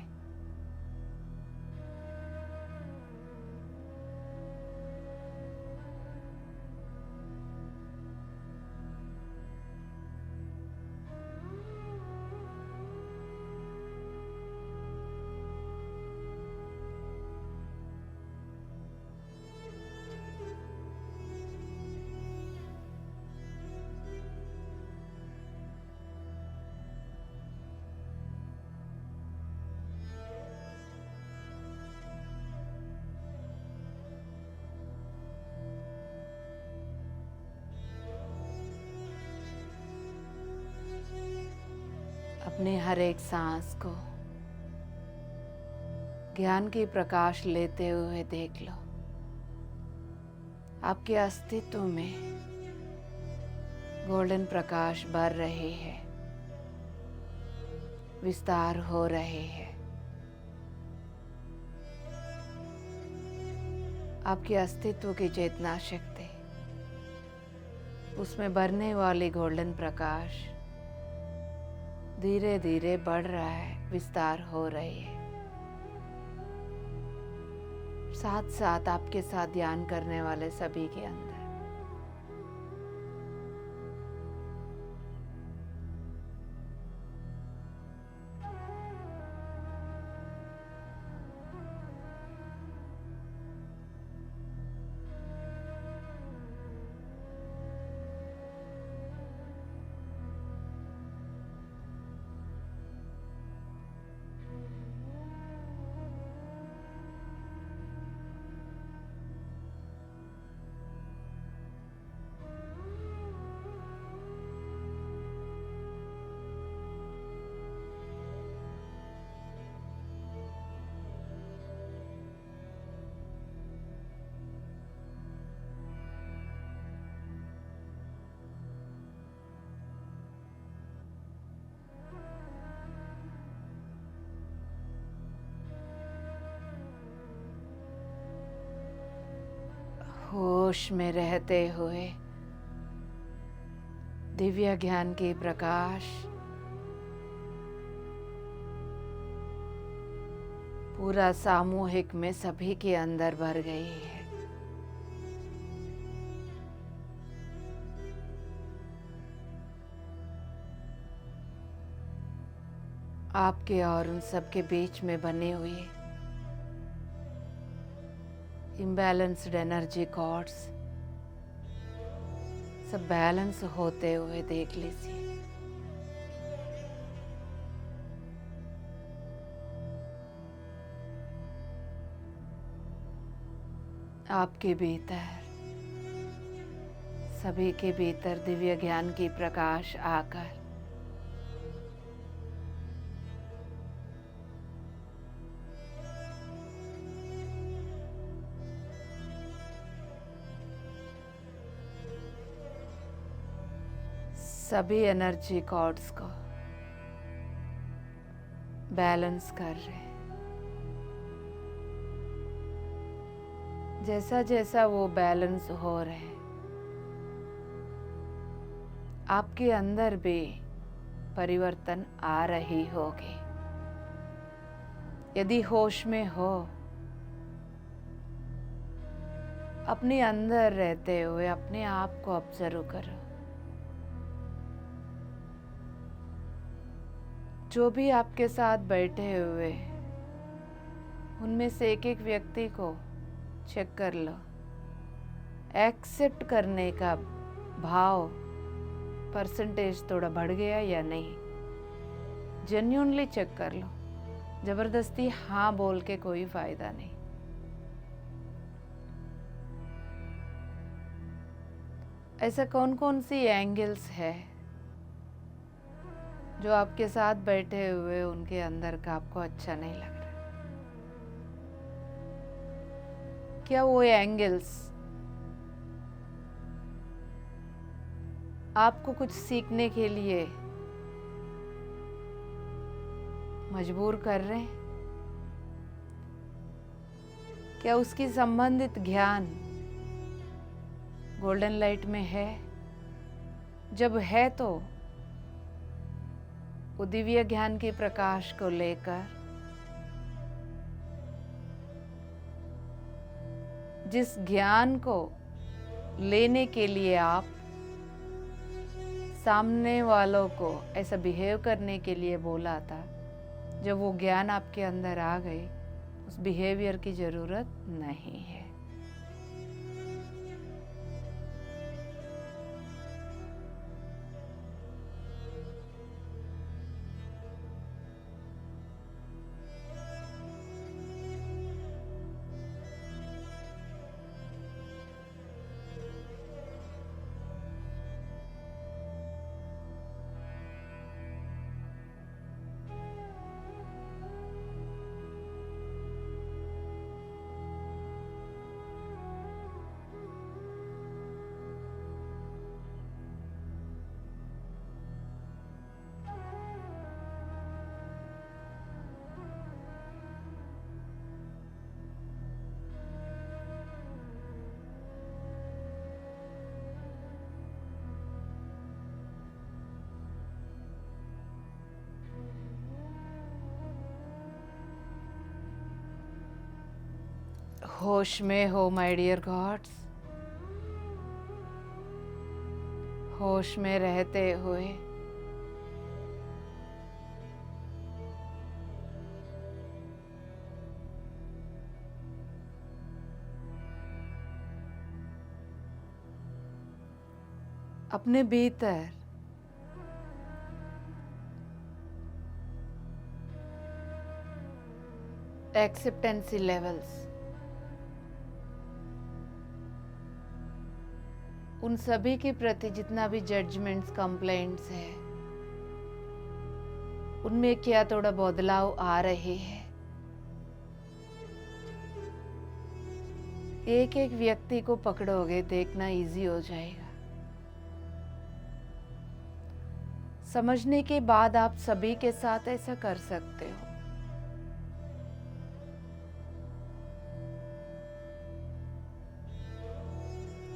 अपने हर एक सांस को ज्ञान की प्रकाश लेते हुए देख लो। आपके अस्तित्व में गोल्डन प्रकाश भर रहे हैं, विस्तार हो रहे हैं। आपके अस्तित्व की चेतना शक्ति, उसमें भरने वाली गोल्डन प्रकाश धीरे धीरे बढ़ रहा है, विस्तार हो रही है। साथ साथ आपके साथ ध्यान करने वाले सभी के अंदर होश में रहते हुए दिव्य ज्ञान की प्रकाश पूरा सामूहिक में सभी के अंदर भर गई है। आपके और उन सबके बीच में बने हुए इम्बैलेंस्ड एनर्जी कॉर्ड्स सब बैलेंस होते हुए देख लीजिए। आपके भीतर, सभी के भीतर दिव्य ज्ञान की प्रकाश आकर सभी एनर्जी कॉर्ड्स को बैलेंस कर रहे हैं। जैसा जैसा वो बैलेंस हो रहे हैं, आपके अंदर भी परिवर्तन आ रही होगी। यदि होश में हो, अपने अंदर रहते हुए अपने आप को ऑब्जर्व करो। जो भी आपके साथ बैठे हुए, उनमें से एक एक व्यक्ति को चेक कर लो। एक्सेप्ट करने का भाव परसेंटेज थोड़ा बढ़ गया या नहीं, जेन्युइनली चेक कर लो। जबरदस्ती हाँ बोल के कोई फायदा नहीं। ऐसा कौन कौन सी एंगल्स है जो आपके साथ बैठे हुए उनके अंदर का आपको अच्छा नहीं लग रहा? क्या वो एंगल्स आपको कुछ सीखने के लिए मजबूर कर रहे हैं? क्या उसकी संबंधित ज्ञान गोल्डन लाइट में है? जब है तो वो दिव्य ज्ञान के प्रकाश को लेकर जिस ज्ञान को लेने के लिए आप सामने वालों को ऐसा बिहेव करने के लिए बोला था, जब वो ज्ञान आपके अंदर आ गए, उस बिहेवियर की जरूरत नहीं है। होश में हो माय डियर गॉड्स। होश में रहते हुए अपने भीतर एक्सेप्टेंसी लेवल्स, उन सभी के प्रति जितना भी जजमेंट्स, कंप्लेंट्स है, उनमें क्या थोड़ा बदलाव आ रहे हैं। एक एक व्यक्ति को पकड़ोगे, देखना इजी हो जाएगा। समझने के बाद आप सभी के साथ ऐसा कर सकते हो।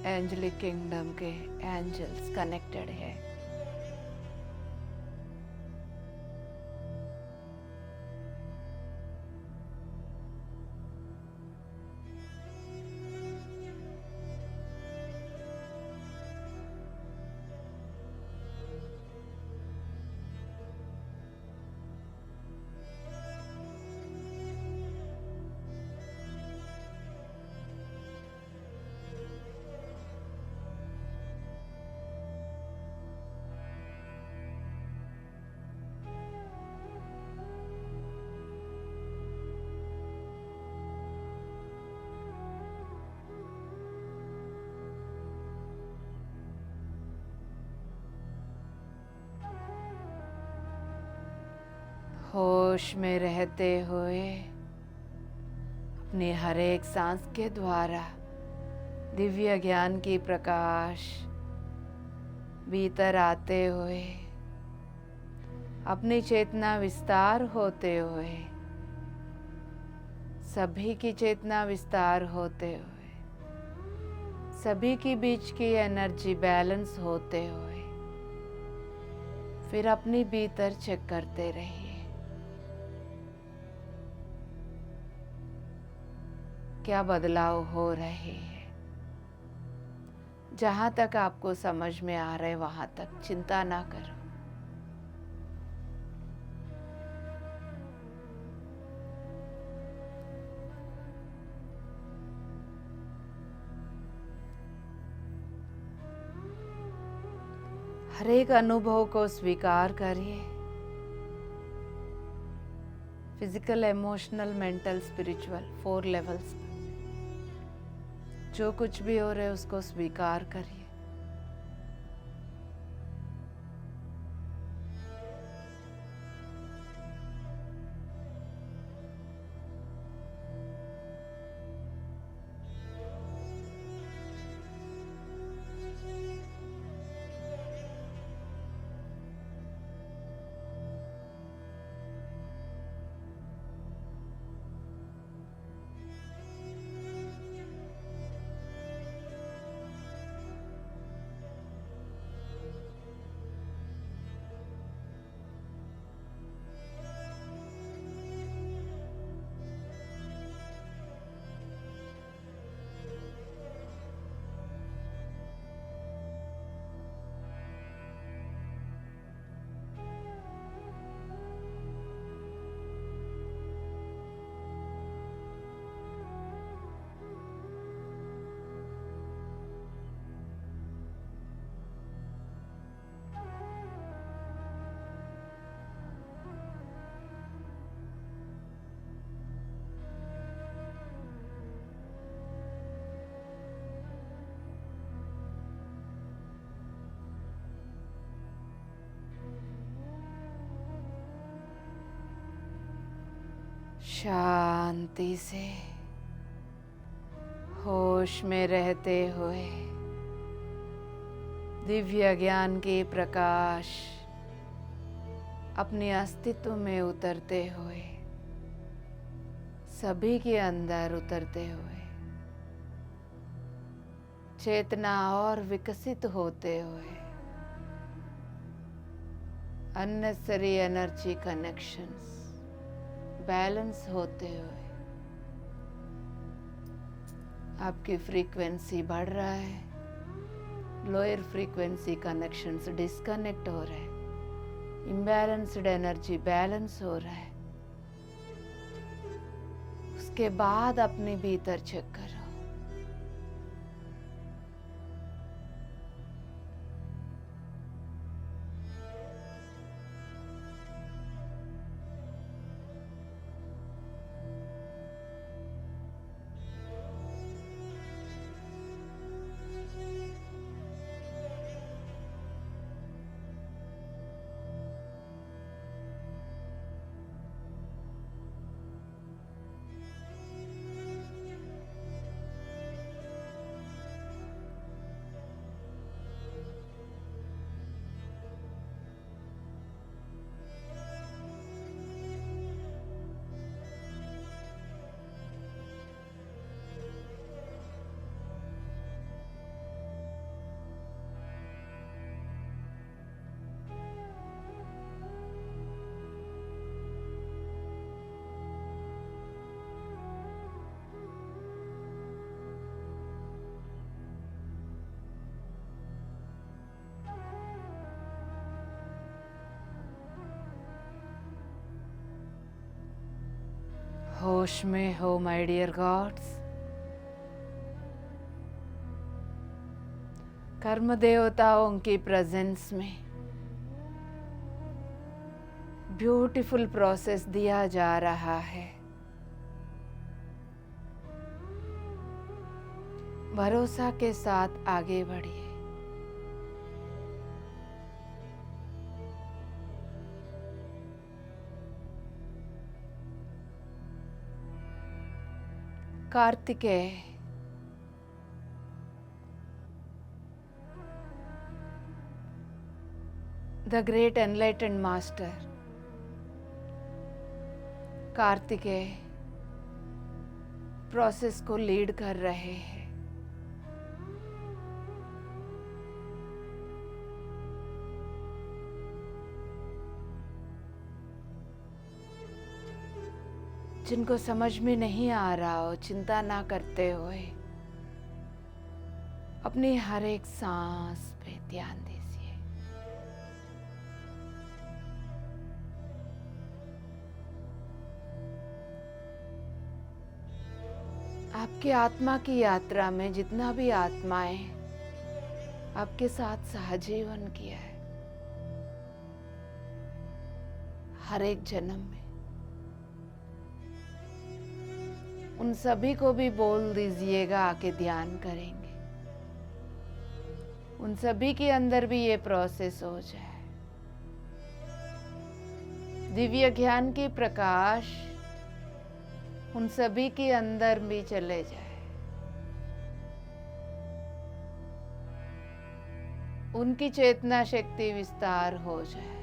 एंजलिक किंगडम के एंजल्स कनेक्टेड है। होश में रहते हुए अपने हर एक सांस के द्वारा दिव्य ज्ञान की प्रकाश भीतर आते हुए अपनी चेतना विस्तार होते हुए, सभी की चेतना विस्तार होते हुए, सभी के बीच की एनर्जी बैलेंस होते हुए, फिर अपनी भीतर चेक करते रहिए। क्या बदलाव हो रहे हैं? जहाँ तक आपको समझ में आ रहे वहाँ तक चिंता ना करो। हर एक अनुभव को स्वीकार करिए। Physical, emotional, mental, spiritual 4 levels पर जो कुछ भी हो रहा है उसको स्वीकार करिए। शांति से होश में रहते हुए दिव्य ज्ञान के प्रकाश अपने अस्तित्व में उतरते हुए, सभी के अंदर उतरते हुए, चेतना और विकसित होते हुए, अननेसेसरी एनर्जी कनेक्शंस बैलेंस होते हुए आपकी फ्रीक्वेंसी बढ़ रहा है, लोअर फ्रीक्वेंसी कनेक्शंस डिस्कनेक्ट हो रहे हैं, इम्बैलेंस्ड एनर्जी बैलेंस हो रहा है। उसके बाद अपने भीतर चेक करो। होश में हो माय डियर गॉड्स। कर्म देवताओं की प्रेजेंस में ब्यूटीफुल प्रोसेस दिया जा रहा है। भरोसा के साथ आगे बढ़िए। Kartikeya, the great enlightened master Kartikeya process को लीड कर रहे हैं। जिनको समझ में नहीं आ रहा हो, चिंता ना करते हुए अपनी हर एक सांस पे ध्यान दीजिए। आपकी आत्मा की यात्रा में जितना भी आत्माएं आपके साथ सहजीवन किया है, हर एक जन्म में, उन सभी को भी बोल दीजिएगा आके ध्यान करेंगे। उन सभी के अंदर भी ये प्रोसेस हो जाए। दिव्य ज्ञान की प्रकाश उन सभी के अंदर भी चले जाए। उनकी चेतना शक्ति विस्तार हो जाए।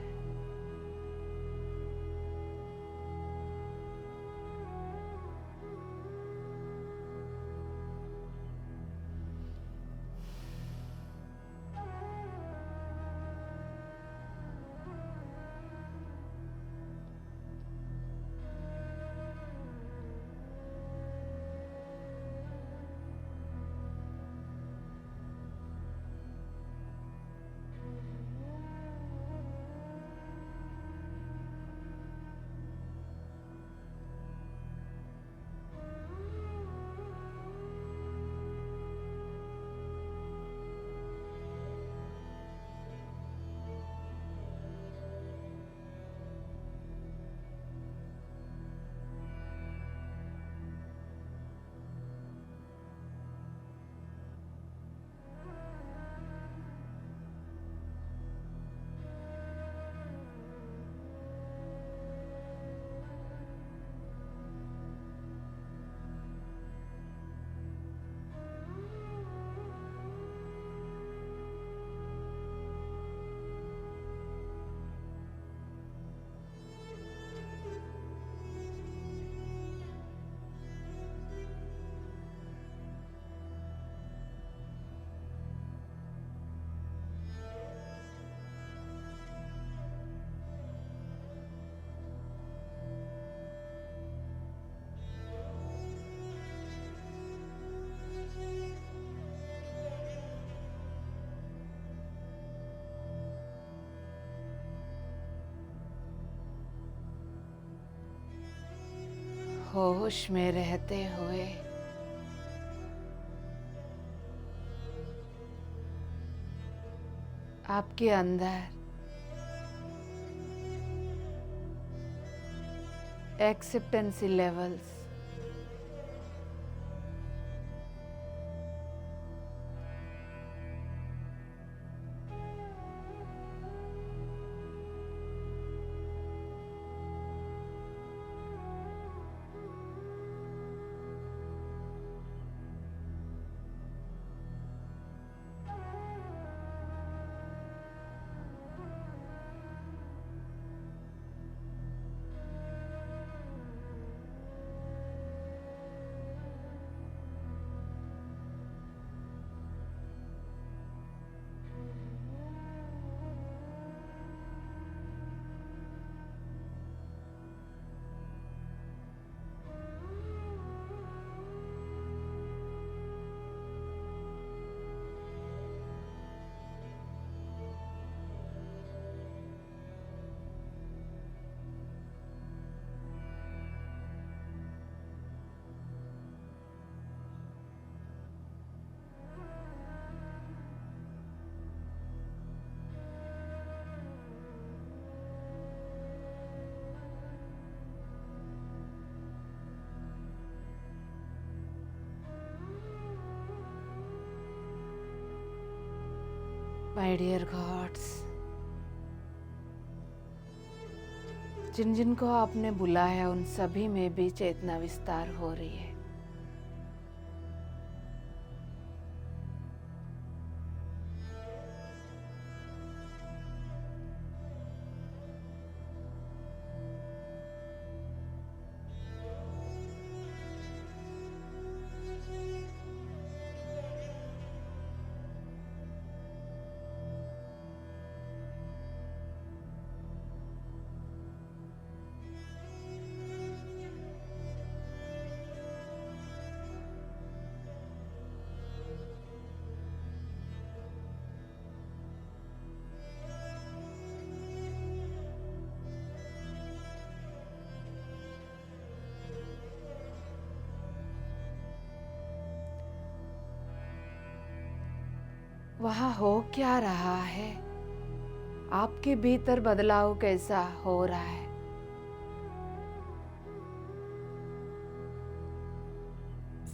होश में रहते हुए आपके अंदर एक्सेप्टेंसी लेवल्स माय डियर गॉड्स, जिन जिन को आपने बुलाया उन सभी में भी चेतना विस्तार हो रही है। वहाँ हो क्या रहा है, आपके भीतर बदलाव कैसा हो रहा है।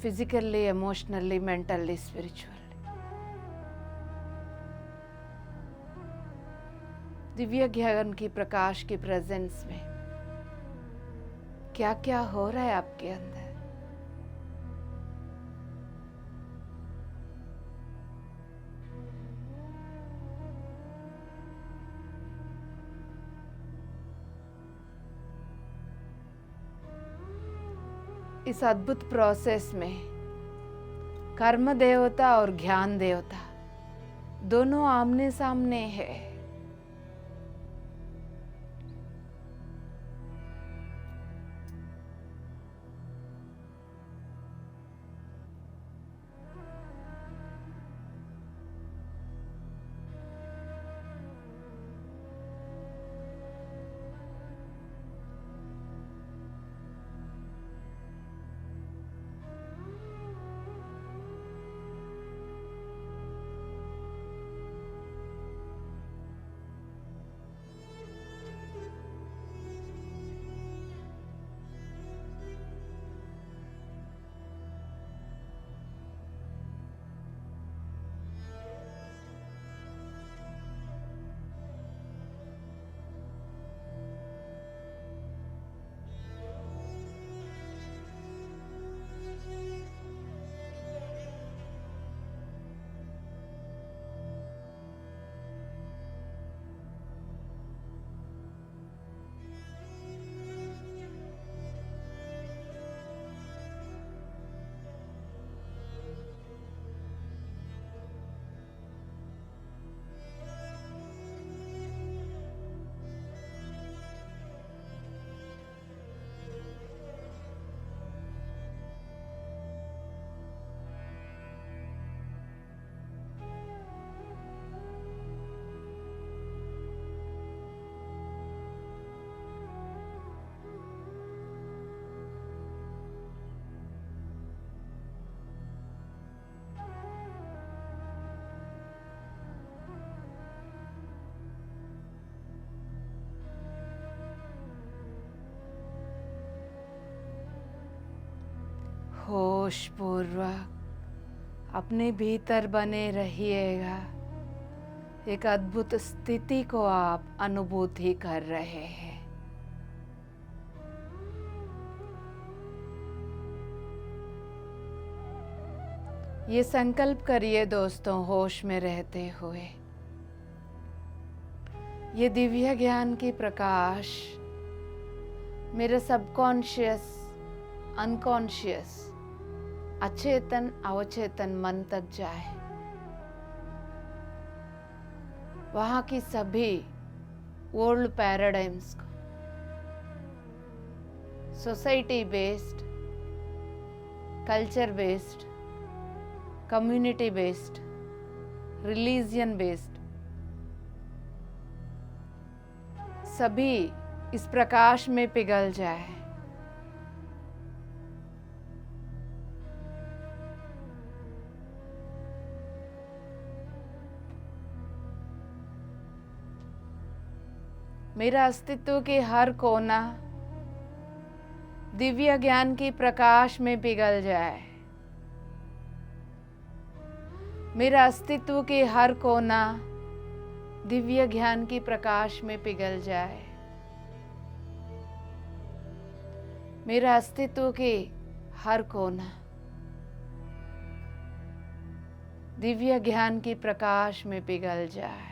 Physically, emotionally, mentally, spiritually. Divya ज्ञान की प्रकाश की प्रेजेंस में क्या क्या हो रहा है आपके अंदर। इस अद्भुत प्रोसेस में कर्म देवता और ज्ञान देवता दोनों आमने सामने है। होश पूर्वक अपने भीतर बने रहिएगा। एक अद्भुत स्थिति को आप अनुभूति कर रहे हैं। ये संकल्प करिए दोस्तों, होश में रहते हुए ये दिव्य ज्ञान की प्रकाश मेरे सबकॉन्शियस, अनकॉन्शियस, अचेतन, अवचेतन मन तक जाए। वहाँ की सभी ओल्ड पैराडाइम्स को, society based, culture based, community based, religion based, सभी इस प्रकाश में पिघल जाए। मेरा अस्तित्व के हर कोना दिव्य ज्ञान की प्रकाश में पिघल जाए। मेरा अस्तित्व के हर कोना दिव्य ज्ञान की प्रकाश में पिघल जाए। मेरा अस्तित्व के हर कोना दिव्य ज्ञान की प्रकाश में पिघल जाए।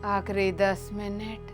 आखिरी 10 मिनट।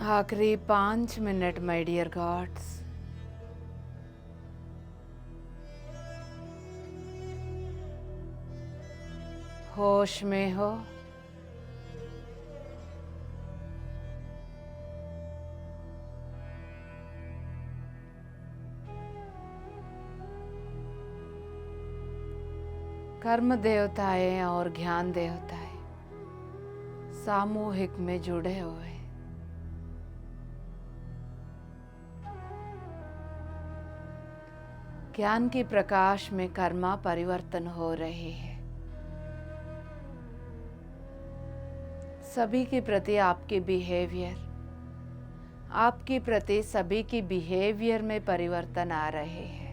आखिरी 5 मिनट माय डियर गॉड्स। होश में हो। कर्म देवताएं और ज्ञान देवताएं सामूहिक में जुड़े हुए। ज्ञान के प्रकाश में कर्मा परिवर्तन हो रहे हैं। सभी के प्रति आपके बिहेवियर, आपके प्रति सभी की बिहेवियर में परिवर्तन आ रहे हैं।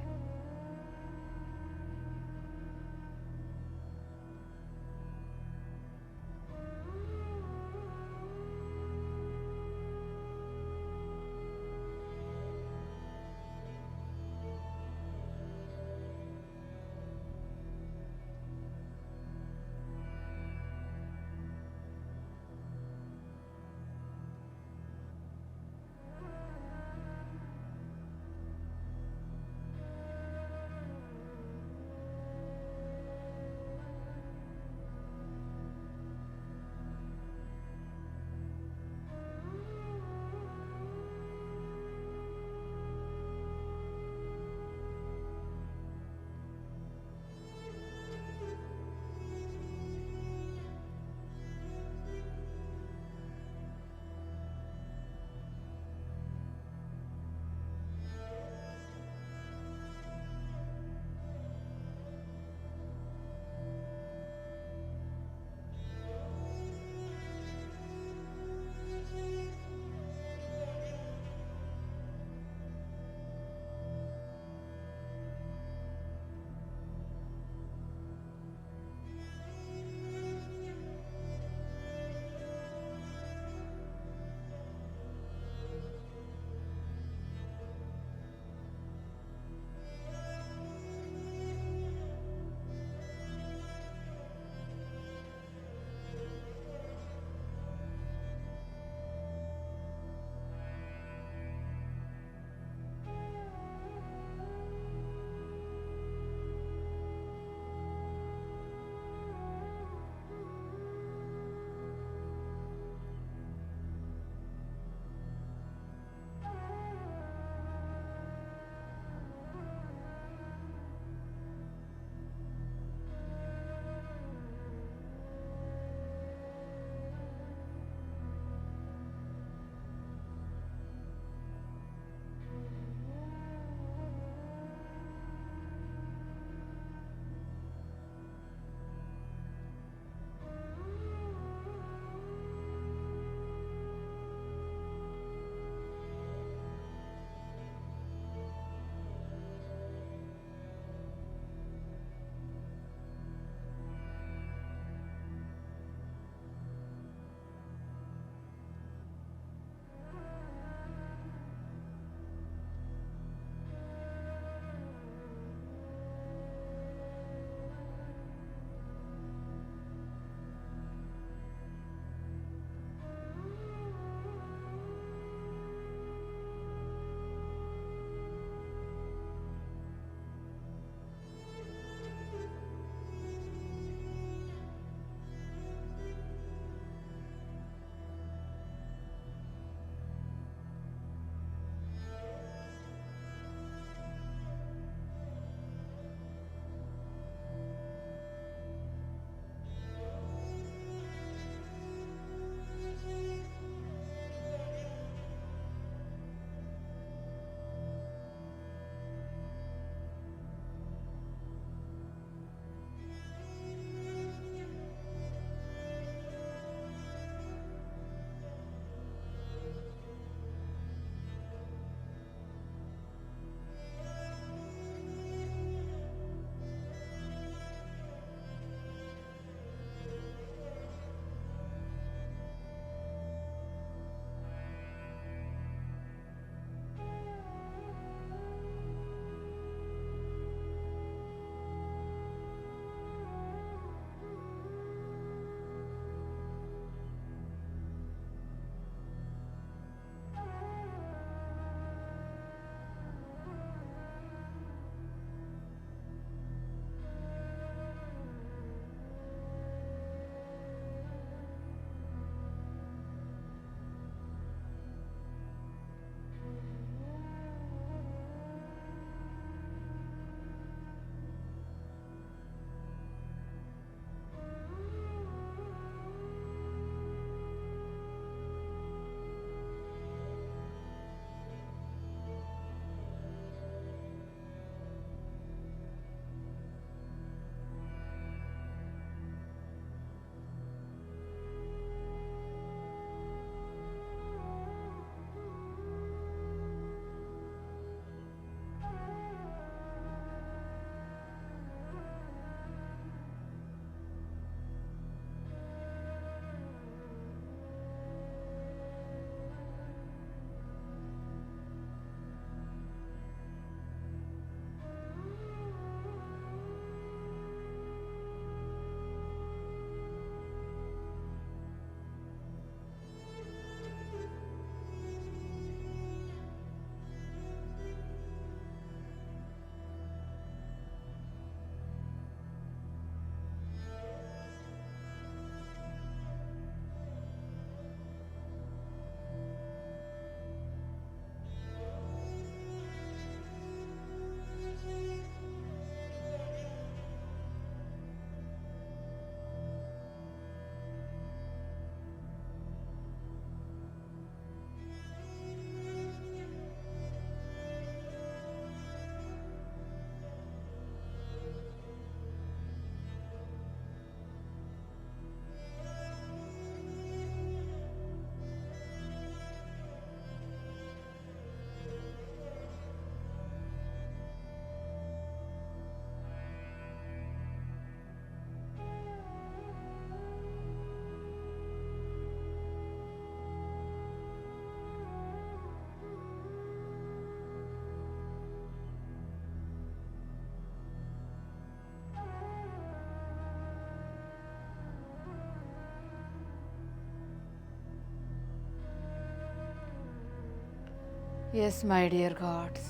यस माय डियर गॉड्स,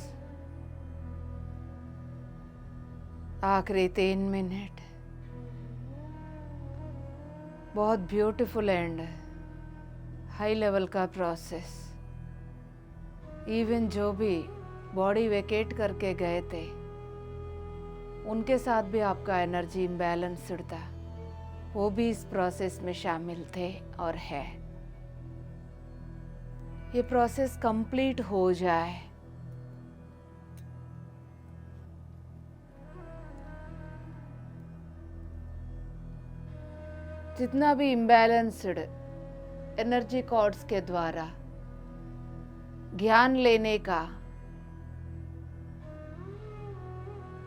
आखिरी 3 मिनट बहुत ब्यूटीफुल एंड हाई लेवल का प्रोसेस। इवन जो भी बॉडी वेकेट करके गए थे उनके साथ भी आपका एनर्जी इम्बैलेंस्ड था, वो भी इस प्रोसेस में शामिल थे और है। ये प्रोसेस कंप्लीट हो जाए, जितना भी इम्बैलेंस्ड एनर्जी कॉर्ड्स के द्वारा ज्ञान लेने का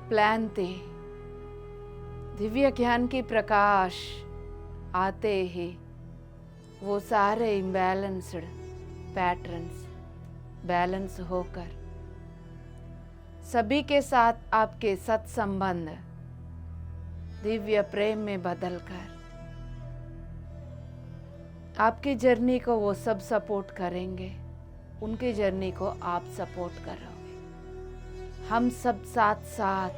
प्लान थे, दिव्य ज्ञान की प्रकाश आते ही वो सारे इम्बैलेंस्ड पैटर्न्स बैलेंस होकर सभी के साथ आपके सत्संबंध दिव्य प्रेम में बदलकर आपकी जर्नी को वो सब सपोर्ट करेंगे, उनकी जर्नी को आप सपोर्ट करोगे। हम सब साथ साथ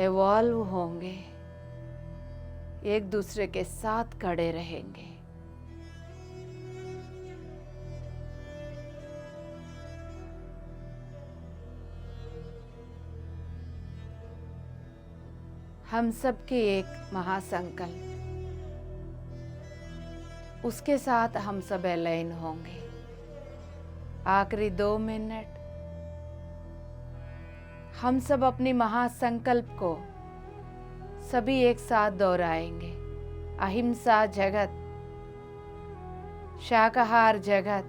एवॉल्व होंगे, एक दूसरे के साथ खड़े रहेंगे। हम सबकी एक महासंकल्प, उसके साथ हम सब अलाइन होंगे। आखिरी 2 मिनट हम सब अपनी महासंकल्प को सभी एक साथ दोहराएंगे। अहिंसा जगत, शाकाहार जगत,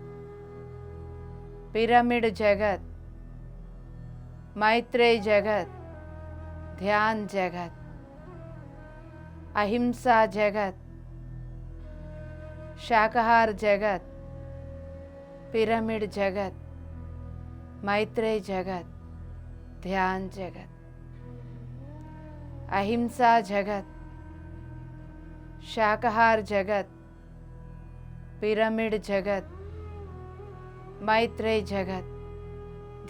पिरामिड जगत, मैत्रेय जगत, ध्यान जगत, अहिंसा जगत, शाकाहार जगत, पिरामिड जगत, मैत्रेय जगत, ध्यान जगत, अहिंसा जगत, शाकाहार जगत, पिरामिड जगत, मैत्रेय जगत,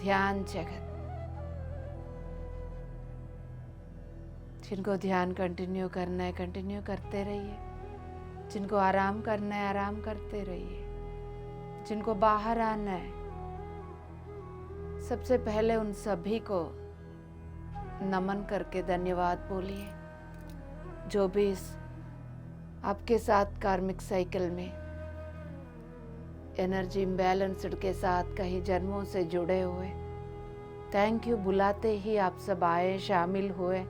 ध्यान जगत। जिनको ध्यान कंटिन्यू करना है कंटिन्यू करते रहिए, जिनको आराम करना है आराम करते रहिए, जिनको बाहर आना है सबसे पहले उन सभी को नमन करके धन्यवाद बोलिए, जो भी इस आपके साथ कार्मिक साइकिल में एनर्जी इम्बैलेंस्ड के साथ कई जन्मों से जुड़े हुए। थैंक यू बुलाते ही आप सब आए, शामिल हुए,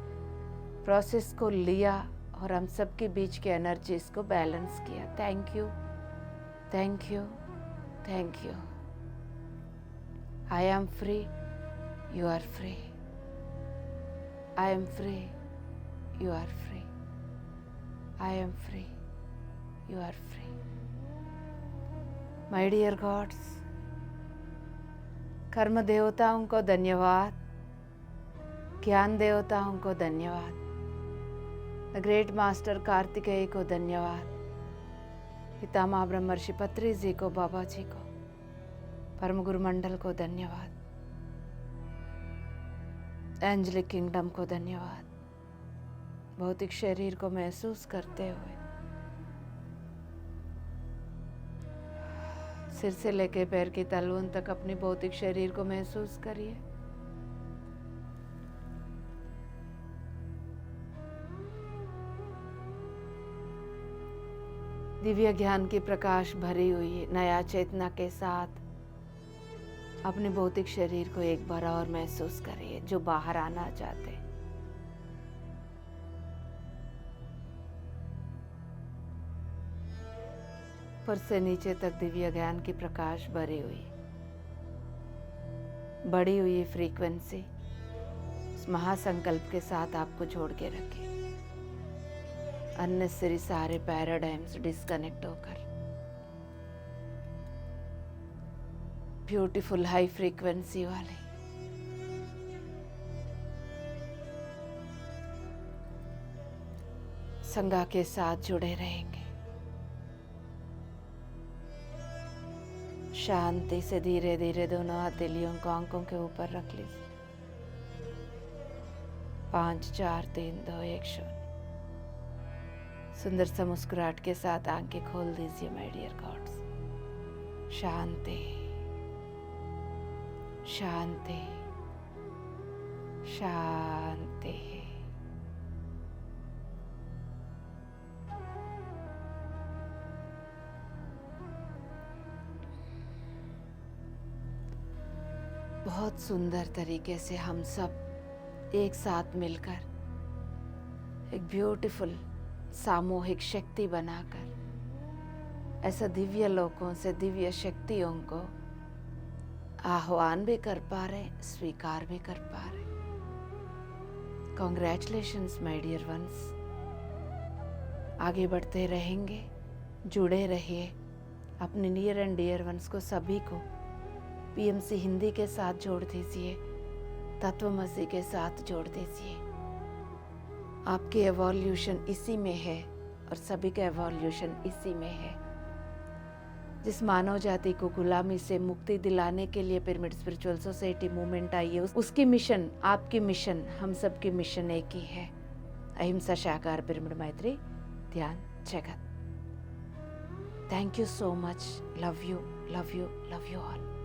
प्रोसेस को लिया और हम सब के बीच के एनर्जीज को बैलेंस किया। Thank you, thank you, thank you. I am free, you are free. I am free, you are free. I am free, you are free. My dear gods, कर्म देवताओं को धन्यवाद, ज्ञान देवताओं को धन्यवाद, द ग्रेट मास्टर कार्तिकेय को धन्यवाद, पितामह ब्रह्मर्षि पत्री जी को, बाबा जी को, परम गुरु मंडल को धन्यवाद, एंजलिक किंगडम को धन्यवाद। भौतिक शरीर को महसूस करते हुए सिर से लेके पैर की तलवन तक अपने भौतिक शरीर को महसूस करिए। दिव्य ज्ञान की प्रकाश भरी हुई नया चेतना के साथ अपने भौतिक शरीर को एक बार और महसूस करिए, जो बाहर आना चाहते। ऊपर से नीचे तक दिव्य ज्ञान की प्रकाश भरी हुई, बढ़ी हुई फ्रीक्वेंसी उस महासंकल्प के साथ आपको जोड़ के रखे। अननेसेसरी सारे पैराडाइम्स डिस्कनेक्ट होकर ब्यूटीफुल हाई फ्रीक्वेंसी वाले संगा के साथ जुड़े रहेंगे। शांति से धीरे धीरे दोनों हथेलियों को आंखों के ऊपर रख लीजिए। 5 4 3 2 1 शून्य। सुंदर सा मुस्कुराहट के साथ आंखें खोल दीजिए माय डियर गॉड्स। शांति शांति शांति। बहुत सुंदर तरीके से हम सब एक साथ मिलकर एक ब्यूटीफुल सामूहिक शक्ति बनाकर ऐसा दिव्य लोकों से दिव्य शक्तियों को आह्वान भी कर पा रहे, स्वीकार भी कर पा रहे। Congratulations my dear ones. आगे बढ़ते रहेंगे, जुड़े रहिए। अपने नियर एंड डियर वंस को सभी को पीएमसी हिंदी के साथ जोड़ दीजिए, तत्वमसी के साथ जोड़ दीजिए। आपकी एवोल्यूशन इसी में है और सभी का एवोल्यूशन इसी में है। जिस मानव जाति को गुलामी से मुक्ति दिलाने के लिए पिरामिड स्पिरिचुअल सोसाइटी मूवमेंट आई है, उसकी मिशन, आपकी मिशन, हम सब की मिशन एक ही है। अहिंसा, शाकाहार, पिरामिड मैत्री, ध्यान, जगत। Thank you so much. Love you, love you, love you all.